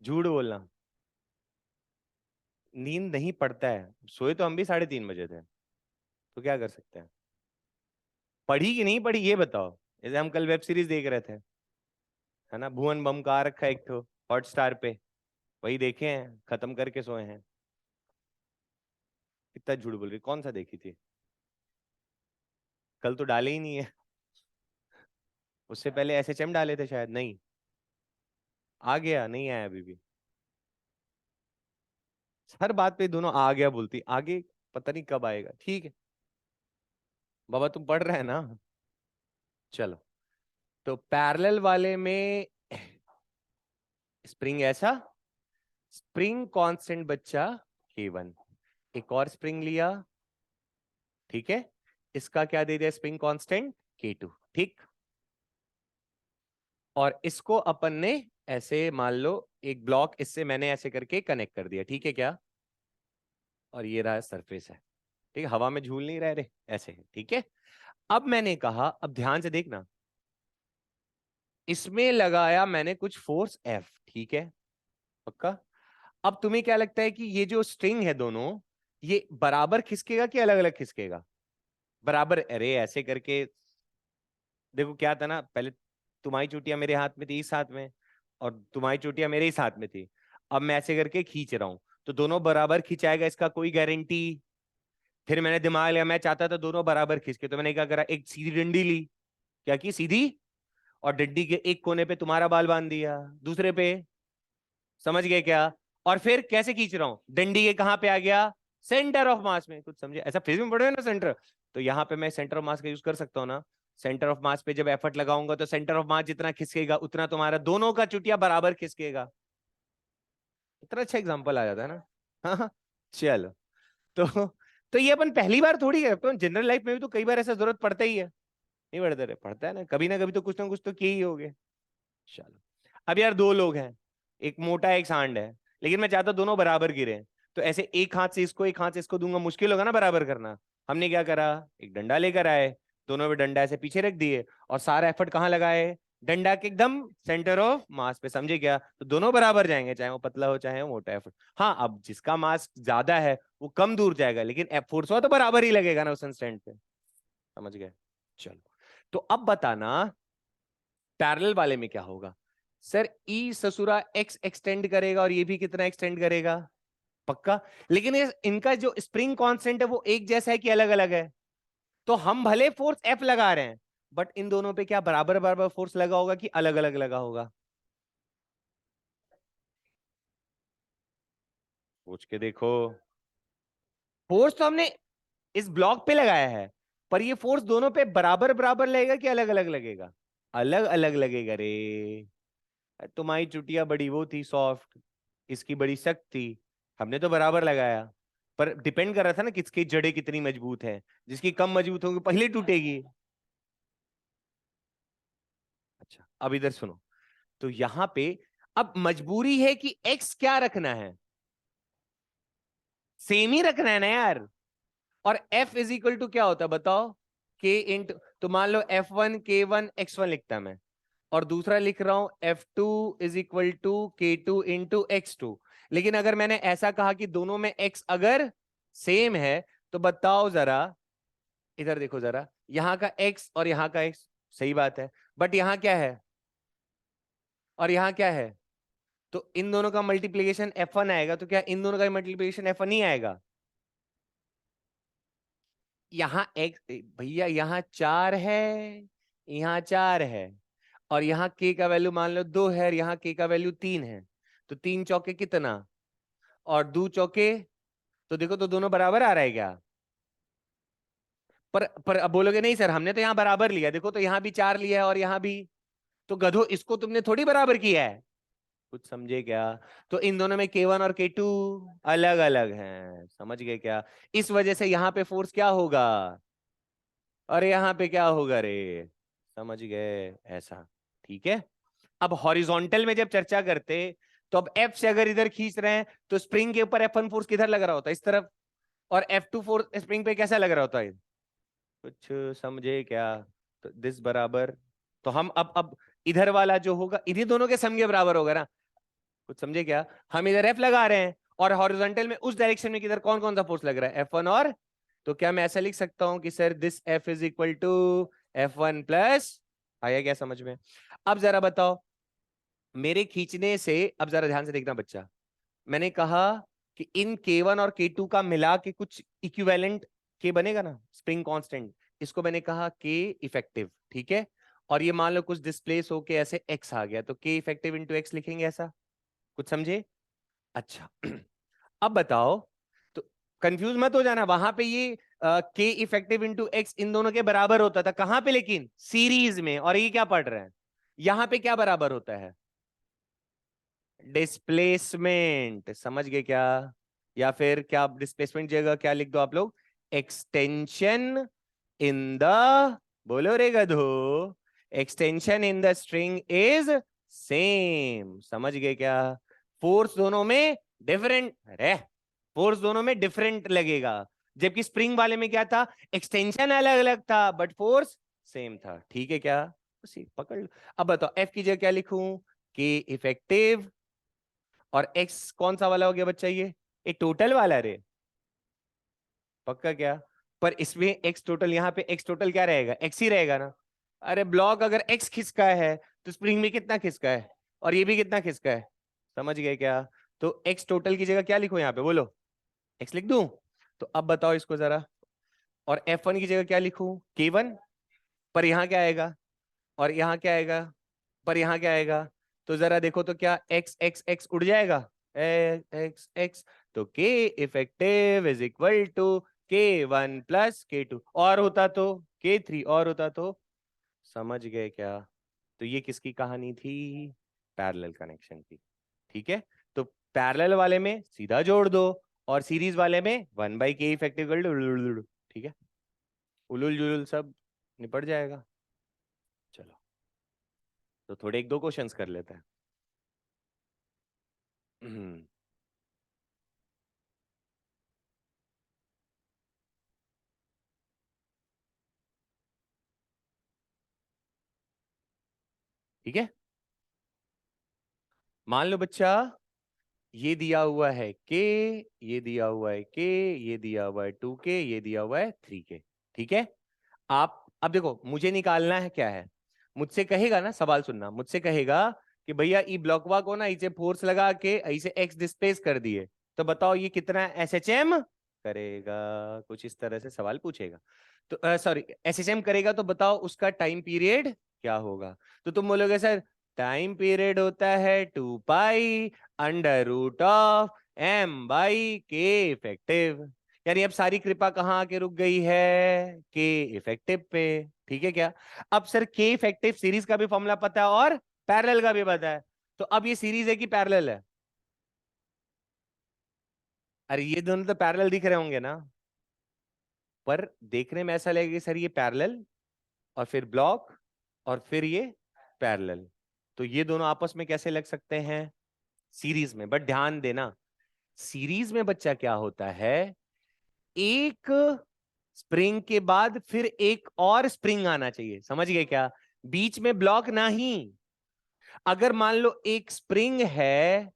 S1: झूठ बोलना, नींद नहीं पड़ता है, सोए तो हम भी 3:30 बजे थे, तो क्या कर सकते हैं। पढ़ी कि नहीं पढ़ी ये बताओ, जैसे हम कल वेब सीरीज देख रहे थे, है ना, भुवन बम का आ रखा है एक तो हॉटस्टार पे, वही देखे हैं, खत्म करके सोए हैं। कितना झूठ बोल रही, कौन सा देखी थी, कल तो डाले ही नहीं है, उससे पहले SHM डाले थे शायद, नहीं आ गया, नहीं आया अभी भी, हर बात पे दोनों आ गया बोलती, आगे पता नहीं कब आएगा। ठीक है बाबा, तुम पढ़ रहे हैं ना। चलो, तो पैरेलल वाले में स्प्रिंग ऐसा, स्प्रिंग कांस्टेंट बच्चा K1, एक और स्प्रिंग लिया, ठीक है, इसका क्या दे दिया स्प्रिंग कांस्टेंट K2। ठीक, और इसको अपन ने ऐसे मान लो एक ब्लॉक इससे मैंने ऐसे करके कनेक्ट कर दिया, ठीक है क्या, और ये रहा सरफेस है, ठीक है, हवा में झूल नहीं रह रहे, ऐसे है। ठीक है, अब मैंने कहा, अब ध्यान से देखना, इसमें लगाया मैंने कुछ फोर्स F, ठीक है पक्का। अब तुम्हें क्या लगता है कि ये जो स्ट्रिंग है दोनों, ये बराबर खिसकेगा कि अलग अलग खिसकेगा? बराबर। अरे ऐसे करके देखो क्या था ना, पहले तुम्हारी चोटियां मेरे हाथ में थी इस हाथ में, और तुम्हारी चोटियां मेरे इस हाथ में थी। अब मैं ऐसे करके खींच रहा हूं तो दोनों बराबर खिंचाएगा, इसका कोई गारंटी? फिर मैंने दिमाग लिया, मैं चाहता था दोनों बराबर खींच तो मैंने क्या करा, एक सीधी डंडी ली। क्या की? सीधी। और डंडी के एक कोने पे तुम्हारा बाल बांध दिया, दूसरे पे। समझ गए क्या? और फिर कैसे खींच रहा हूं, डंडी के कहां पे आ गया? सेंटर ऑफ मास में। कुछ समझे? ऐसा फिजिक्स में पढ़े हो ना सेंटर, तो यहाँ पे मैं सेंटर ऑफ मास का यूज कर सकता हूँ ना। सेंटर ऑफ मास पे जब एफर्ट लगाऊंगा तो सेंटर ऑफ मास जितना खिसकेगा उतना तुम्हारा दोनों का चुटिया बराबर खिसकेगा। इतना अच्छा एग्जांपल आ जाता है ना। हाँ। चलो। तो तो ये अपन पहली बार थोड़ी है, अपन जनरल लाइफ में भी तो कई बार ऐसा जरूरत पड़ता ही है। नहीं पड़ता रे? पड़ता है ना कभी तो कुछ तो किए ही होगे। चलो। अब यार दो लोग हैं, एक मोटा एक सांड है, लेकिन मैं चाहता हूं दोनों बराबर गिरे। तो ऐसे एक हाथ से इसको एक हाथ से इसको दूंगा, मुश्किल होगा ना बराबर करना। हमने क्या करा, एक डंडा लेकर आए, दोनों में डंडा ऐसे पीछे रख दिए, और सारा एफर्ट कहाँ लगाए? डंडा के एकदम सेंटर ऑफ मास पे। समझे क्या? तो दोनों बराबर जाएंगे, चाहे वो पतला हो चाहे वो मोटा। एफर्ट हाँ, अब जिसका मास ज्यादा है वो कम दूर जाएगा, लेकिन फोर्स तो बराबर ही लगेगा ना उस इंस्टेंट पे। समझ गए? चलो। तो अब बताना पैरेलल वाले में क्या होगा। सर ई ससुरा एक्स एक्सटेंड करेगा और ये भी कितना एक्सटेंड करेगा? पक्का। लेकिन इनका जो स्प्रिंग कांस्टेंट है वो एक जैसा है कि अलग अलग है? तो हम भले फोर्स एफ लगा रहे हैं, बट इन दोनों पे क्या बराबर बराबर फोर्स लगा होगा कि अलग अलग लगा होगा? पूछ के देखो। फोर्स तो हमने इस ब्लॉक पे लगाया है, पर ये फोर्स दोनों पे बराबर बराबर लगेगा कि अलग अलग लगेगा? अलग अलग लगेगा रे। तुम्हारी चुटिया बड़ी वो थी सॉफ्ट, इसकी बड़ी सख्त थी। हमने तो बराबर लगाया, पर डिपेंड कर रहा था ना किसकी जड़ें कितनी मजबूत है। जिसकी कम मजबूत होगी पहले टूटेगी। अच्छा अब इधर सुनो। तो यहां पे अब मजबूरी है कि एक्स क्या रखना है, सेम ही रखना है ना यार। और एफ इज इक्वल टू क्या होता है बताओ? के इंटू, तो मान लो F1 K1 X1 लिखता मैं, और दूसरा लिख रहा हूं F2 is equal to K2 into X2। लेकिन अगर मैंने ऐसा कहा कि दोनों में x अगर सेम है, तो बताओ जरा, इधर देखो जरा, यहां का x और यहां का x सही बात है, बट यहां क्या है और यहां क्या है? तो इन दोनों का मल्टीप्लीकेशन F1 आएगा, तो क्या इन दोनों का मल्टीप्लीकेशन F1 ही आएगा? यहाँ x भैया, यहाँ 4 है, यहाँ 4 है, और यहाँ k का वैल्यू मान लो 2 है, और यहाँ k का वैल्यू 3 है। तो 3 चौके कितना, और 2 चौके, तो देखो तो दोनों बराबर आ रहा है क्या? पर अब बोलोगे नहीं सर हमने तो यहाँ बराबर लिया, देखो तो यहाँ भी 4 लिया है और यहाँ भी। तो गधो, इसको तुमने थोड़ी बराबर किया है। कुछ समझे क्या? तो इन दोनों में K1 और K2 अलग अलग हैं। समझ गए क्या? इस वजह से यहाँ पे फोर्स क्या होगा, और यहाँ पे क्या होगा रे? समझ गए ऐसा? ठीक है। अब हॉरिजॉन्टल में जब चर्चा करते, तो अब F से अगर इधर खींच रहे हैं तो स्प्रिंग के ऊपर F1 फोर्स किधर लग रहा होता है? इस तरफ। और F2 फोर्स स्प्रिंग पे कैसा लग रहा होता है? कुछ समझे क्या? तो दिस बराबर, तो हम अब इधर वाला जो होगा इन्हीं दोनों के सम के बराबर होगा ना। कुछ समझे क्या? हम इधर F लगा रहे हैं, और हॉरिजॉन्टल में उस डायरेक्शन में किधर कौन कौन सा फोर्स लग रहा है? F1 और, तो क्या मैं ऐसा लिख सकता हूं कि sir this F is equal to F1 plus, आया क्या समझ में? अब जरा बताओ, मेरे खींचने से, अब जरा ध्यान से देखना बच्चा, मैंने कहा कि इन K1 और K2 का मिला के कुछ इक्विवेलेंट K बनेगा ना, स्प्रिंग कांस्टेंट। इसको मैंने कहा K इफेक्टिव, ठीक है। और ये मान लो कुछ डिस्प्लेस होके ऐसे x आ गया, तो K इफेक्टिव इंटू x लिखेंगे ऐसा। कुछ समझे? अच्छा। अब बताओ, तो कंफ्यूज मत हो जाना, वहां पे ये K इफेक्टिव इंटू x इन दोनों के बराबर होता था कहां पे, लेकिन सीरीज में। और ये क्या पढ़ रहे हैं, यहां पे क्या बराबर होता है? डिस्प्लेसमेंट। समझ गए क्या? या फिर क्या डिस्प्लेसमेंट जगह क्या लिख दो आप लोग, एक्सटेंशन इन द, बोलो रे गधो, extension in the string is same. समझ गए क्या? फोर्स दोनों में डिफरेंट, अरे फोर्स दोनों में डिफरेंट लगेगा, जबकि स्प्रिंग वाले में क्या था, एक्सटेंशन अलग अलग था बट फोर्स सेम था। ठीक है क्या? पकड़ लो। अब बताओ एफ की जगह क्या लिखूं? के इफेक्टिव, और एक्स कौन सा वाला हो गया बच्चा? ये टोटल वाला रे, पक्का क्या? पर इसमें एक्स टोटल, यहाँ पे एक्स टोटल क्या रहेगा? एक्स ही रहेगा ना। अरे ब्लॉक अगर एक्स खिसका है तो स्प्रिंग में कितना खिसका है, और ये भी कितना खिसका है, समझ गए क्या? तो एक्स टोटल की जगह क्या लिखो यहाँ पे, बोलो? एक्स लिख दूं? तो अब बताओ इसको जरा, और F1 की जगह क्या लिखूं? K1, पर यहाँ क्या आएगा, और यहाँ क्या आएगा, पर यहाँ क्या आएगा? तो जरा देखो तो क्या x x x उड़ जाएगा? x x, तो k effective is equal to K1 plus K2, और होता तो K3, और होता तो, समझ गए क्या? तो ये किसकी कहानी थी? पैरेलल कनेक्शन की। ठीक है, तो पैरेलल वाले में सीधा जोड़ दो, और सीरीज वाले में 1/k इफेक्टिव, ठीक है, उलुल जुलुल सब निपट जाएगा। चलो, तो थोड़े एक दो क्वेश्चंस कर लेते हैं। ठीक है, मान लो बच्चा, ये दिया हुआ है के, ये दिया हुआ है के, ये दिया हुआ है 2k, ये दिया हुआ है 3k। ठीक है, आप अब देखो, मुझे निकालना है क्या है, मुझसे कहेगा ना, सवाल सुनना, मुझसे कहेगा कि भैया ई ब्लॉकवा को ना इसे फोर्स लगा के इसे एक्स डिस्प्लेस कर दिए, तो बताओ ये कितना एसएचएम करेगा, कुछ इस तरह से सवाल पूछेगा। तो सॉरी, एसएचएम करेगा, तो बताओ उसका टाइम पीरियड क्या होगा? तो तुम बोलोगे सर टाइम पीरियड होता है 2 pi under root of m by k effective. यानी अब सारी कृपा कहाँ आके रुक गई है? के इफेक्टिव पे। ठीक है क्या? अब सर के इफेक्टिव सीरीज का भी फॉर्मूला पता है और पैरेलल का भी पता है, तो अब ये सीरीज है कि पैरेलल है? अरे ये दोनों तो पैरेलल दिख रहे होंगे ना, पर देखने में ऐसा लगेगा कि सर ये पैरेलल, और फिर ब्लॉक, और फिर ये पैरेलल, तो ये दोनों आपस में कैसे लग सकते हैं? सीरीज में। बट ध्यान देना, सीरीज में बच्चा क्या होता है, एक स्प्रिंग के बाद फिर एक और स्प्रिंग आना चाहिए, समझ गए क्या? बीच में ब्लॉक नहीं। अगर मान लो एक स्प्रिंग है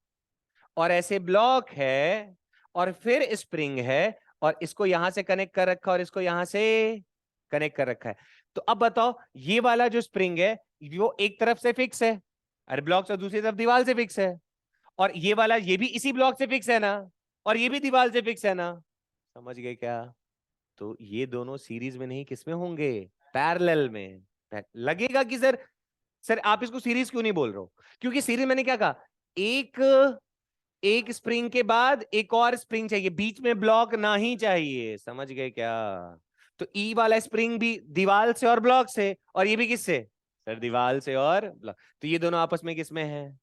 S1: और ऐसे ब्लॉक है और फिर स्प्रिंग है, और इसको यहां से कनेक्ट कर रखा और इसको यहां से कनेक्ट कर रखा है, तो अब बताओ ये वाला जो स्प्रिंग है वो एक तरफ से फिक्स है, अरे ब्लॉक से, दूसरी तरफ दीवार से फिक्स है, और ये वाला ये भी इसी ब्लॉक से फिक्स है ना, और ये भी दीवार से फिक्स है ना, समझ गए क्या? तो ये दोनों सीरीज में नहीं, किसमें होंगे? पैरेलल में। लगेगा कि सर, सर आप इसको सीरीज क्यों नहीं बोल रहे हो? क्योंकि सीरीज मैंने क्या कहा, एक एक स्प्रिंग के बाद एक और स्प्रिंग चाहिए, बीच में ब्लॉक नहीं चाहिए, समझ गए क्या? तो ई वाला स्प्रिंग भी दीवार से और ब्लॉक से, और ये भी किससे? सर दीवार से और ब्लॉक, तो ये दोनों आपस में किसमें है?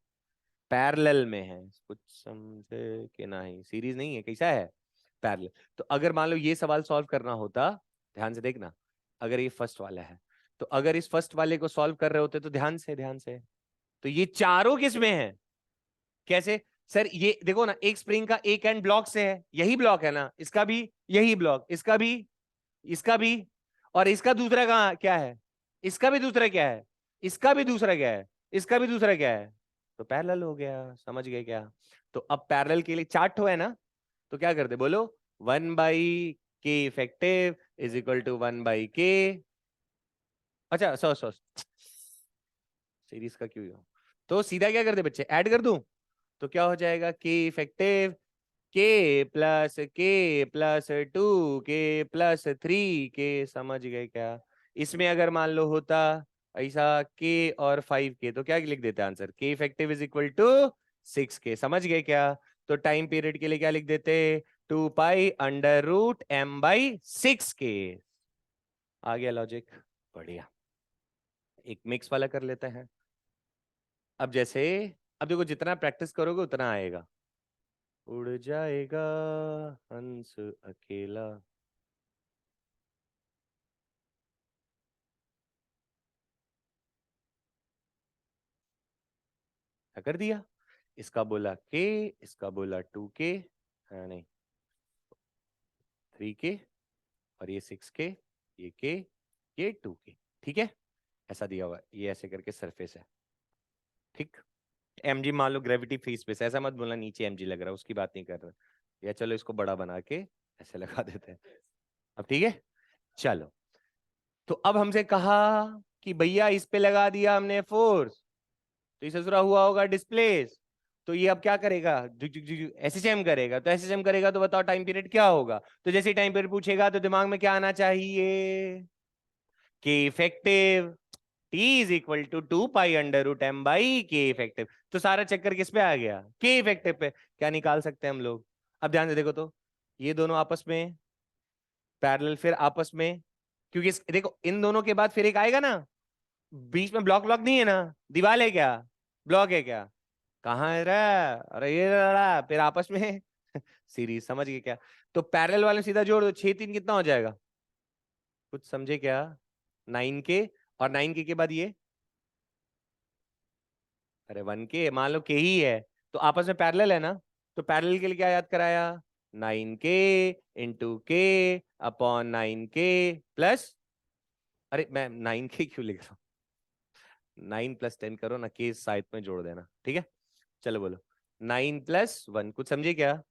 S1: पैरेलल में है। कुछ समझे कि नहीं? सीरीज नहीं है, कैसा है? पैरेलल। तो अगर मान लो ये सवाल सॉल्व करना होता, ध्यान से देखना, अगर ये फर्स्ट वाला है, तो अगर इस फर्स्ट वाले को सॉल्व कर रहे होते, तो ध्यान से, ध्यान से, तो ये चारों किसमें है? कैसे? सर ये देखो ना, एक स्प्रिंग का एक एंड ब्लॉक से है, यही ब्लॉक है ना, इसका भी यही ब्लॉक, इसका भी, इसका भी, और इसका दूसरा कहाँ क्या है? इसका भी दूसरा क्या है? इसका भी दूसरा क्या है? इसका भी दूसरा क्या है? तो पैरेलल हो गया, समझ गए क्या? तो अब पैरेलल के लिए चार्ट हो है ना, तो क्या करते बोलो? 1/k effective is equal to 1/k, अच्छा सो सीरीज का क्यों हो? तो सीधा क्या करते बच्चे, ऐड कर दूं? तो क्या हो जाएगा? के इफेक्टिव, k+2k+3k, समझ गए क्या? इसमें अगर मान लो होता ऐसा k और 5k, तो क्या लिख देते answer? k effective is equal to 6k, समझ गए क्या? तो टाइम पीरियड के लिए क्या लिख देते? 2 पाई अंडर रूट m/6k। आ गया लॉजिक? बढ़िया। एक मिक्स वाला कर लेते हैं। अब जैसे, अब देखो जितना प्रैक्टिस करोगे उतना आएगा। उड़ जाएगा हंस अकेला। क्या कर दिया? इसका बोला के, इसका बोला 2k, नहीं 3k, और ये 6k, ये k, ये 2k। ठीक है, ऐसा दिया हुआ है, ये ऐसे करके सरफेस है, ठीक। mg मान लो ग्रेविटी फ्री स्पेस, ऐसा मत बोलना नीचे mg लग रहा है, उसकी बात नहीं कर रहा। या चलो इसको बड़ा बना के ऐसे लगा देते हैं, अब ठीक है। चलो, तो अब हमसे कहा कि भैया इस पे लगा दिया हमने फोर्स, तो इस ससुरा हुआ होगा डिस्प्लेस, तो ये अब क्या करेगा, एसएचएम करेगा, तो एसएचएम करेगा तो बताओ टाइम पीरियड क्या होगा। तो जैसे टाइम पीरियड पूछेगा तो दिमाग में क्या आना चाहिए, कि effective T is equal to 2 pi under root m by k effective. तो सारा चक्कर किस पे आ गया, के इफेक्टिव पे। क्या निकाल सकते हैं हम लोग, अब ध्यान से देखो तो, ये दोनों आपस में पैरेलल, फिर आपस में, क्योंकि देखो इन दोनों के बाद फिर एक आएगा ना, बीच में ब्लॉक ब्लॉक नहीं है ना, दीवार है क्या, ब्लॉक है क्या, कहाँ है रहा, अरे ये रहा, फिर आपस में सीरीज, समझ गए क्या। तो पैरेलल वाले सीधा जोड़ दो, 6 3 कितना हो जाएगा, कुछ समझे क्या, 9 के, और 9 के बाद ये, अरे 1 के, मान लो के ही है, तो आपस में पैरेलल है ना, तो पैरेलल के लिए क्या याद कराया, 9 के × के/9 के प्लस, अरे मैं 9 के क्यों लिख रहा हूँ, 9 + 10 करो ना, के साइड में जोड़ देना, ठीक है। चलो बोलो, 9 + 1, कुछ समझे क्या,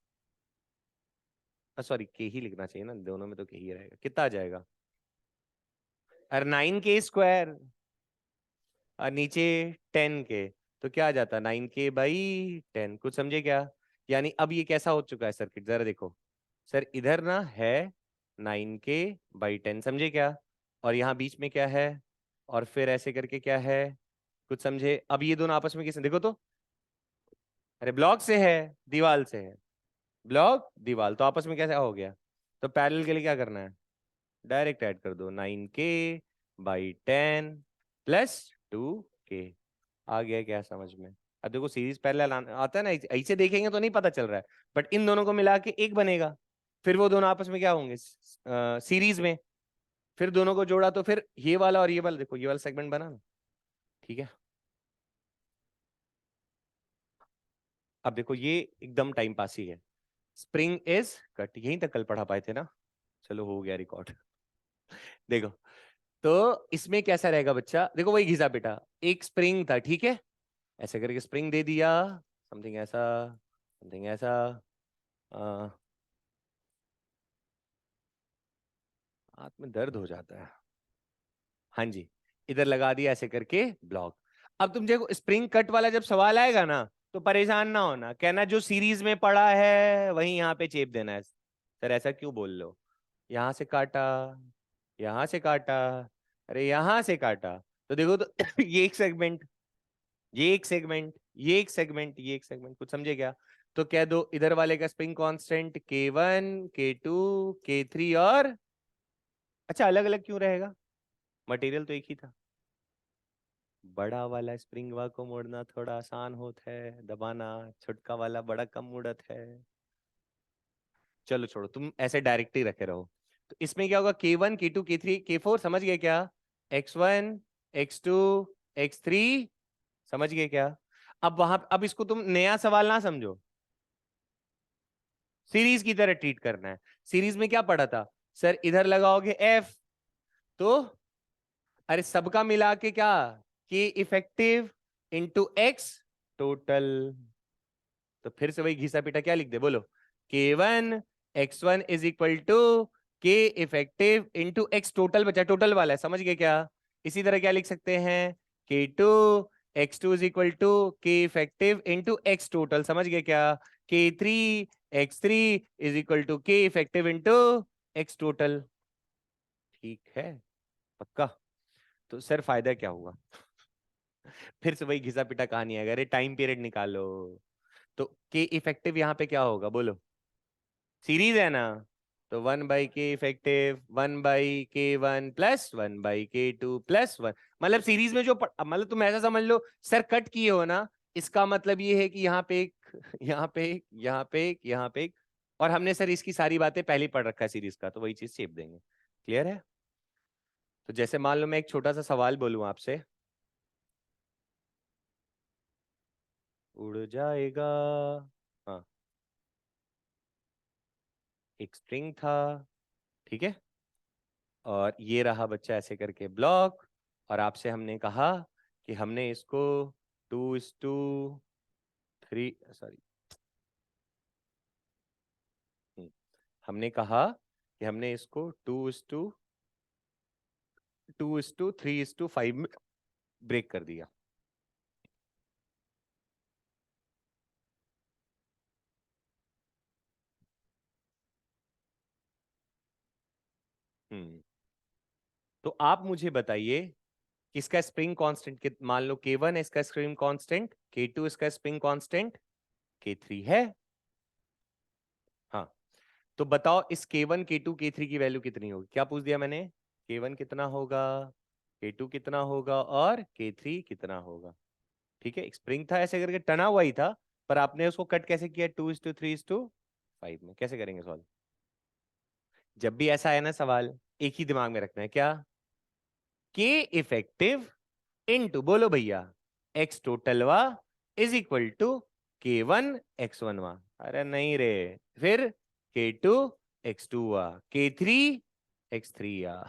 S1: सॉरी के ही लिखना चाहिए ना, दोनों में तो के ही रहेगा, कितना आ जाएगा, अरे 9 के स्क्वायर, और नीचे 10 के, तो क्या आ जाता, 9 के/10, कुछ समझे क्या। यानी अब ये कैसा हो चुका है सर्किट, जरा देखो, सर इधर ना है 9 के/10, समझे क्या, और यहाँ बीच में क्या है, और फिर ऐसे करके क्या है, कुछ समझे। अब ये दोनों आपस में किसने, देखो तो, अरे ब्लॉक से है, दीवार से है, ब्लॉक दीवार, तो आपस में कैसा हो गया। तो पैरेलल के लिए क्या करना है, डायरेक्ट ऐड कर दो, 9 के/10 +2 के, आ गया क्या समझ में। अब देखो सीरीज पैरेलल आता है ना, ऐसे देखेंगे तो नहीं पता चल रहा है, बट इन दोनों को मिला के एक बनेगा, फिर वो दोनों आपस में क्या होंगे, सीरीज में, फिर दोनों को जोड़ा तो फिर ये वाला और ये वाला, देखो ये वाला सेगमेंट बना ना, ठीक है। अब देखो ये एकदम टाइम पास ही है, स्प्रिंग इज कट, यहीं तक कल पढ़ा पाए थे ना, चलो हो गया रिकॉर्ड। देखो, तो इसमें कैसा रहेगा बच्चा, देखो वही घिसा पिटा, एक स्प्रिंग था, ठीक है, ऐसे करके स्प्रिंग दे दिया, समथिंग ऐसा, समथिंग ऐसा, आ, हाथ में दर्द हो जाता है, हाँ जी, इधर लगा दिया ऐसे करके ब्लॉक। अब तुम देखो स्प्रिंग कट वाला जब सवाल आएगा ना, तो परेशान ना होना, कहना जो सीरीज में पड़ा है वही यहाँ पे चेप देना है, सर ऐसा क्यों बोल लो, यहाँ से काटा, यहाँ से काटा, अरे यहाँ से काटा, तो देखो तो ये एक सेगमेंट, ये एक सेगमेंट, ये एक सेगमेंट, ये एक सेगमेंट, कुछ समझे क्या। तो कह दो इधर वाले का spring constant K1 K2 K3, और अच्छा अलग अलग क्यों रहेगा, मटेरियल तो एक ही था। बड़ा वाला स्प्रिंग वा को मोड़ना थोड़ा आसान होता है, दबाना छुटका वाला बड़ा कम मुड़त है। चलो छोड़ो, तुम ऐसे डायरेक्ट ही रखे रहो। तो इसमें क्या होगा, K1 K2 K3 K4, समझ गए क्या, X1 X2 X3, समझ गए क्या। अब वहां, अब इसको तुम नया सवाल ना समझो, सीरीज की तरह ट्रीट करना है। सीरीज में क्या पढ़ा था, सर इधर लगाओगे F, तो अरे सबका मिला के क्या, K effective into X total, तो फिर से वही घिसा पिटा क्या लिख दे, बोलो, K1 X1 = K effective into X total, बचा टोटल वाला है, समझ गए क्या। इसी तरह क्या लिख सकते हैं, K2 X2 = K effective into X total, समझ गए क्या। K3 X3 = K effective into X total, ठीक है, पक्का। तो सर फायदा क्या हुआ, फिर से वही घिसा पिटा कहानी आएगा, अरे टाइम पीरियड निकालो। तो के इफेक्टिव यहाँ पे क्या होगा, बोलो, सीरीज है ना, तो 1/K इफेक्टिव 1/K1 + 1/K2 + 1, मतलब सीरीज में जो मतलब तुम ऐसा समझ लो, सर कट किए हो ना, इसका मतलब ये है कि यहाँ पे एक, यहाँ पे एक, यहाँ पे एक, यहाँ पे एक, और हमने सर इसकी सारी बातें पहले ही पढ़ रखा है सीरीज का, तो वही चीज शेप देंगे, क्लियर है। तो जैसे मान लो मैं एक छोटा सा सवाल बोलूं आपसे, उड़ जाएगा, हाँ, एक स्ट्रिंग था, ठीक है, और ये रहा बच्चा ऐसे करके ब्लॉक, और आपसे हमने कहा कि हमने इसको 2:3, सॉरी, हमने कहा कि हमने इसको 2:3:5 में ब्रेक कर दिया। हम्म तो आप मुझे बताइए कि इसका स्प्रिंग कांस्टेंट कित मान लो K1 है इसका स्प्रिंग कांस्टेंट, K2 इसका स्प्रिंग कांस्टेंट, K3 है। हाँ, तो बताओ इस K1 K2 K3 की वैल्यू कितनी होगी? क्या पूछ दिया मैंने? K1 कितना होगा, K2 कितना होगा और K3 कितना होगा? ठीक है, स्प्रिंग था ऐसे करके टना हुआ ही था, पर आपने उसको कट कैसे किया? 2:3:5 में। कैसे करेंगे सॉल्व? जब भी ऐसा है ना सवाल, एक ही दिमाग में रखना है, क्या? के इफेक्टिव इनटू, बोलो भैया, एक्स टोटल वा is equal to K1 X1 वा। अरे नहीं रे, फिर K2 X2 वा, K3 X3 या।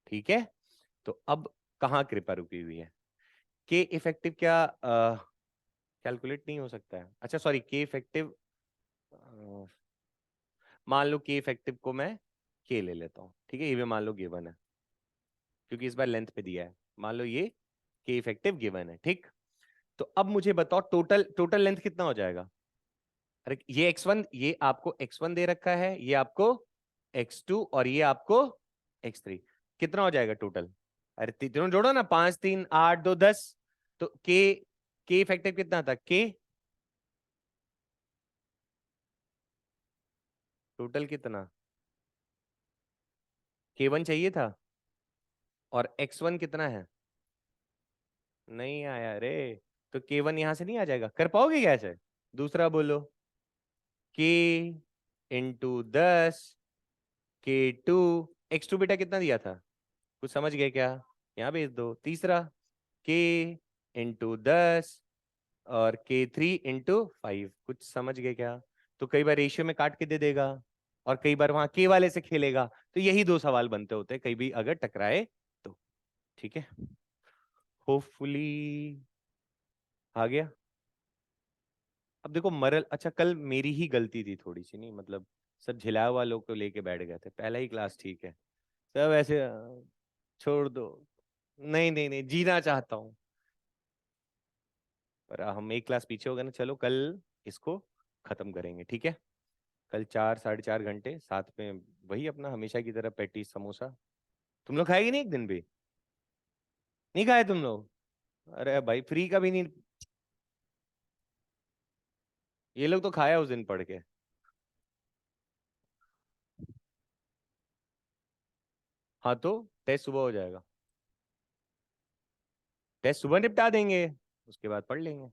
S1: ठीक है, तो अब कहाँ कृपा रुकी हुई है? के इफेक्टिव क्या कैलकुलेट नहीं हो सकता है? अच्छा सॉरी, के इफेक्टिव, मान लो के इफेक्टिव को मैं के ले लेता हूँ, ठीक है, ये भी मान लो गिवन है क्योंकि इस बार लेंथ पे दिया है। मान लो ये के इफेक्टिव गिवन है, ठीक। तो अब मुझे बताओ टोटल टोटल लेंथ कितना हो जाएगा? अरे ये x1, ये आपको x1 दे रखा है, ये आपको x2 और ये आपको x3, कितना हो जाएगा टोटल? अरे तीनों जोड़ो ना, 5 3 8 2 10। तो के इफेक्टिव कितना था? के टोटल कितना? K1 चाहिए था, और x1 कितना है? नहीं आया रे। तो K1 यहां से नहीं आ जाएगा? कर पाओगे क्या ऐसे? दूसरा बोलो, K × 10, K2, x2 बेटा कितना दिया था? कुछ समझ गए क्या? यहाँ भेज दो। तीसरा, K × 10 और K3 × 5, कुछ समझ गए क्या? तो कई बार रेशियो में काट के दे देगा, और कई बार वहां के वाले से खेलेगा। तो यही दो सवाल बनते होते हैं, कहीं भी अगर टकराए तो। ठीक है, होपफुली आ गया। अब देखो मरल, अच्छा कल मेरी ही गलती थी थोड़ी सी, नहीं मतलब सब झिलाया वालों को लेके बैठ गए थे। पहला ही क्लास ठीक है, सब ऐसे छोड़ दो। नहीं नहीं नहीं, जीना चाहता हूँ, पर हम एक क्लास पीछे हो गए ना। चलो कल इसको खत्म करेंगे, ठीक है? कल 4 साढ़े 4 घंटे साथ में, वही अपना हमेशा की तरह पेटी समोसा। तुम लोग खाएगी नहीं एक दिन भी? नहीं खाए तुम लोग? अरे भाई फ्री का भी नहीं। ये लोग तो खाया उस दिन पढ़ के। हाँ तो टेस्ट सुबह हो जाएगा, टेस्ट सुबह निपटा देंगे, उसके बाद पढ़ लेंगे।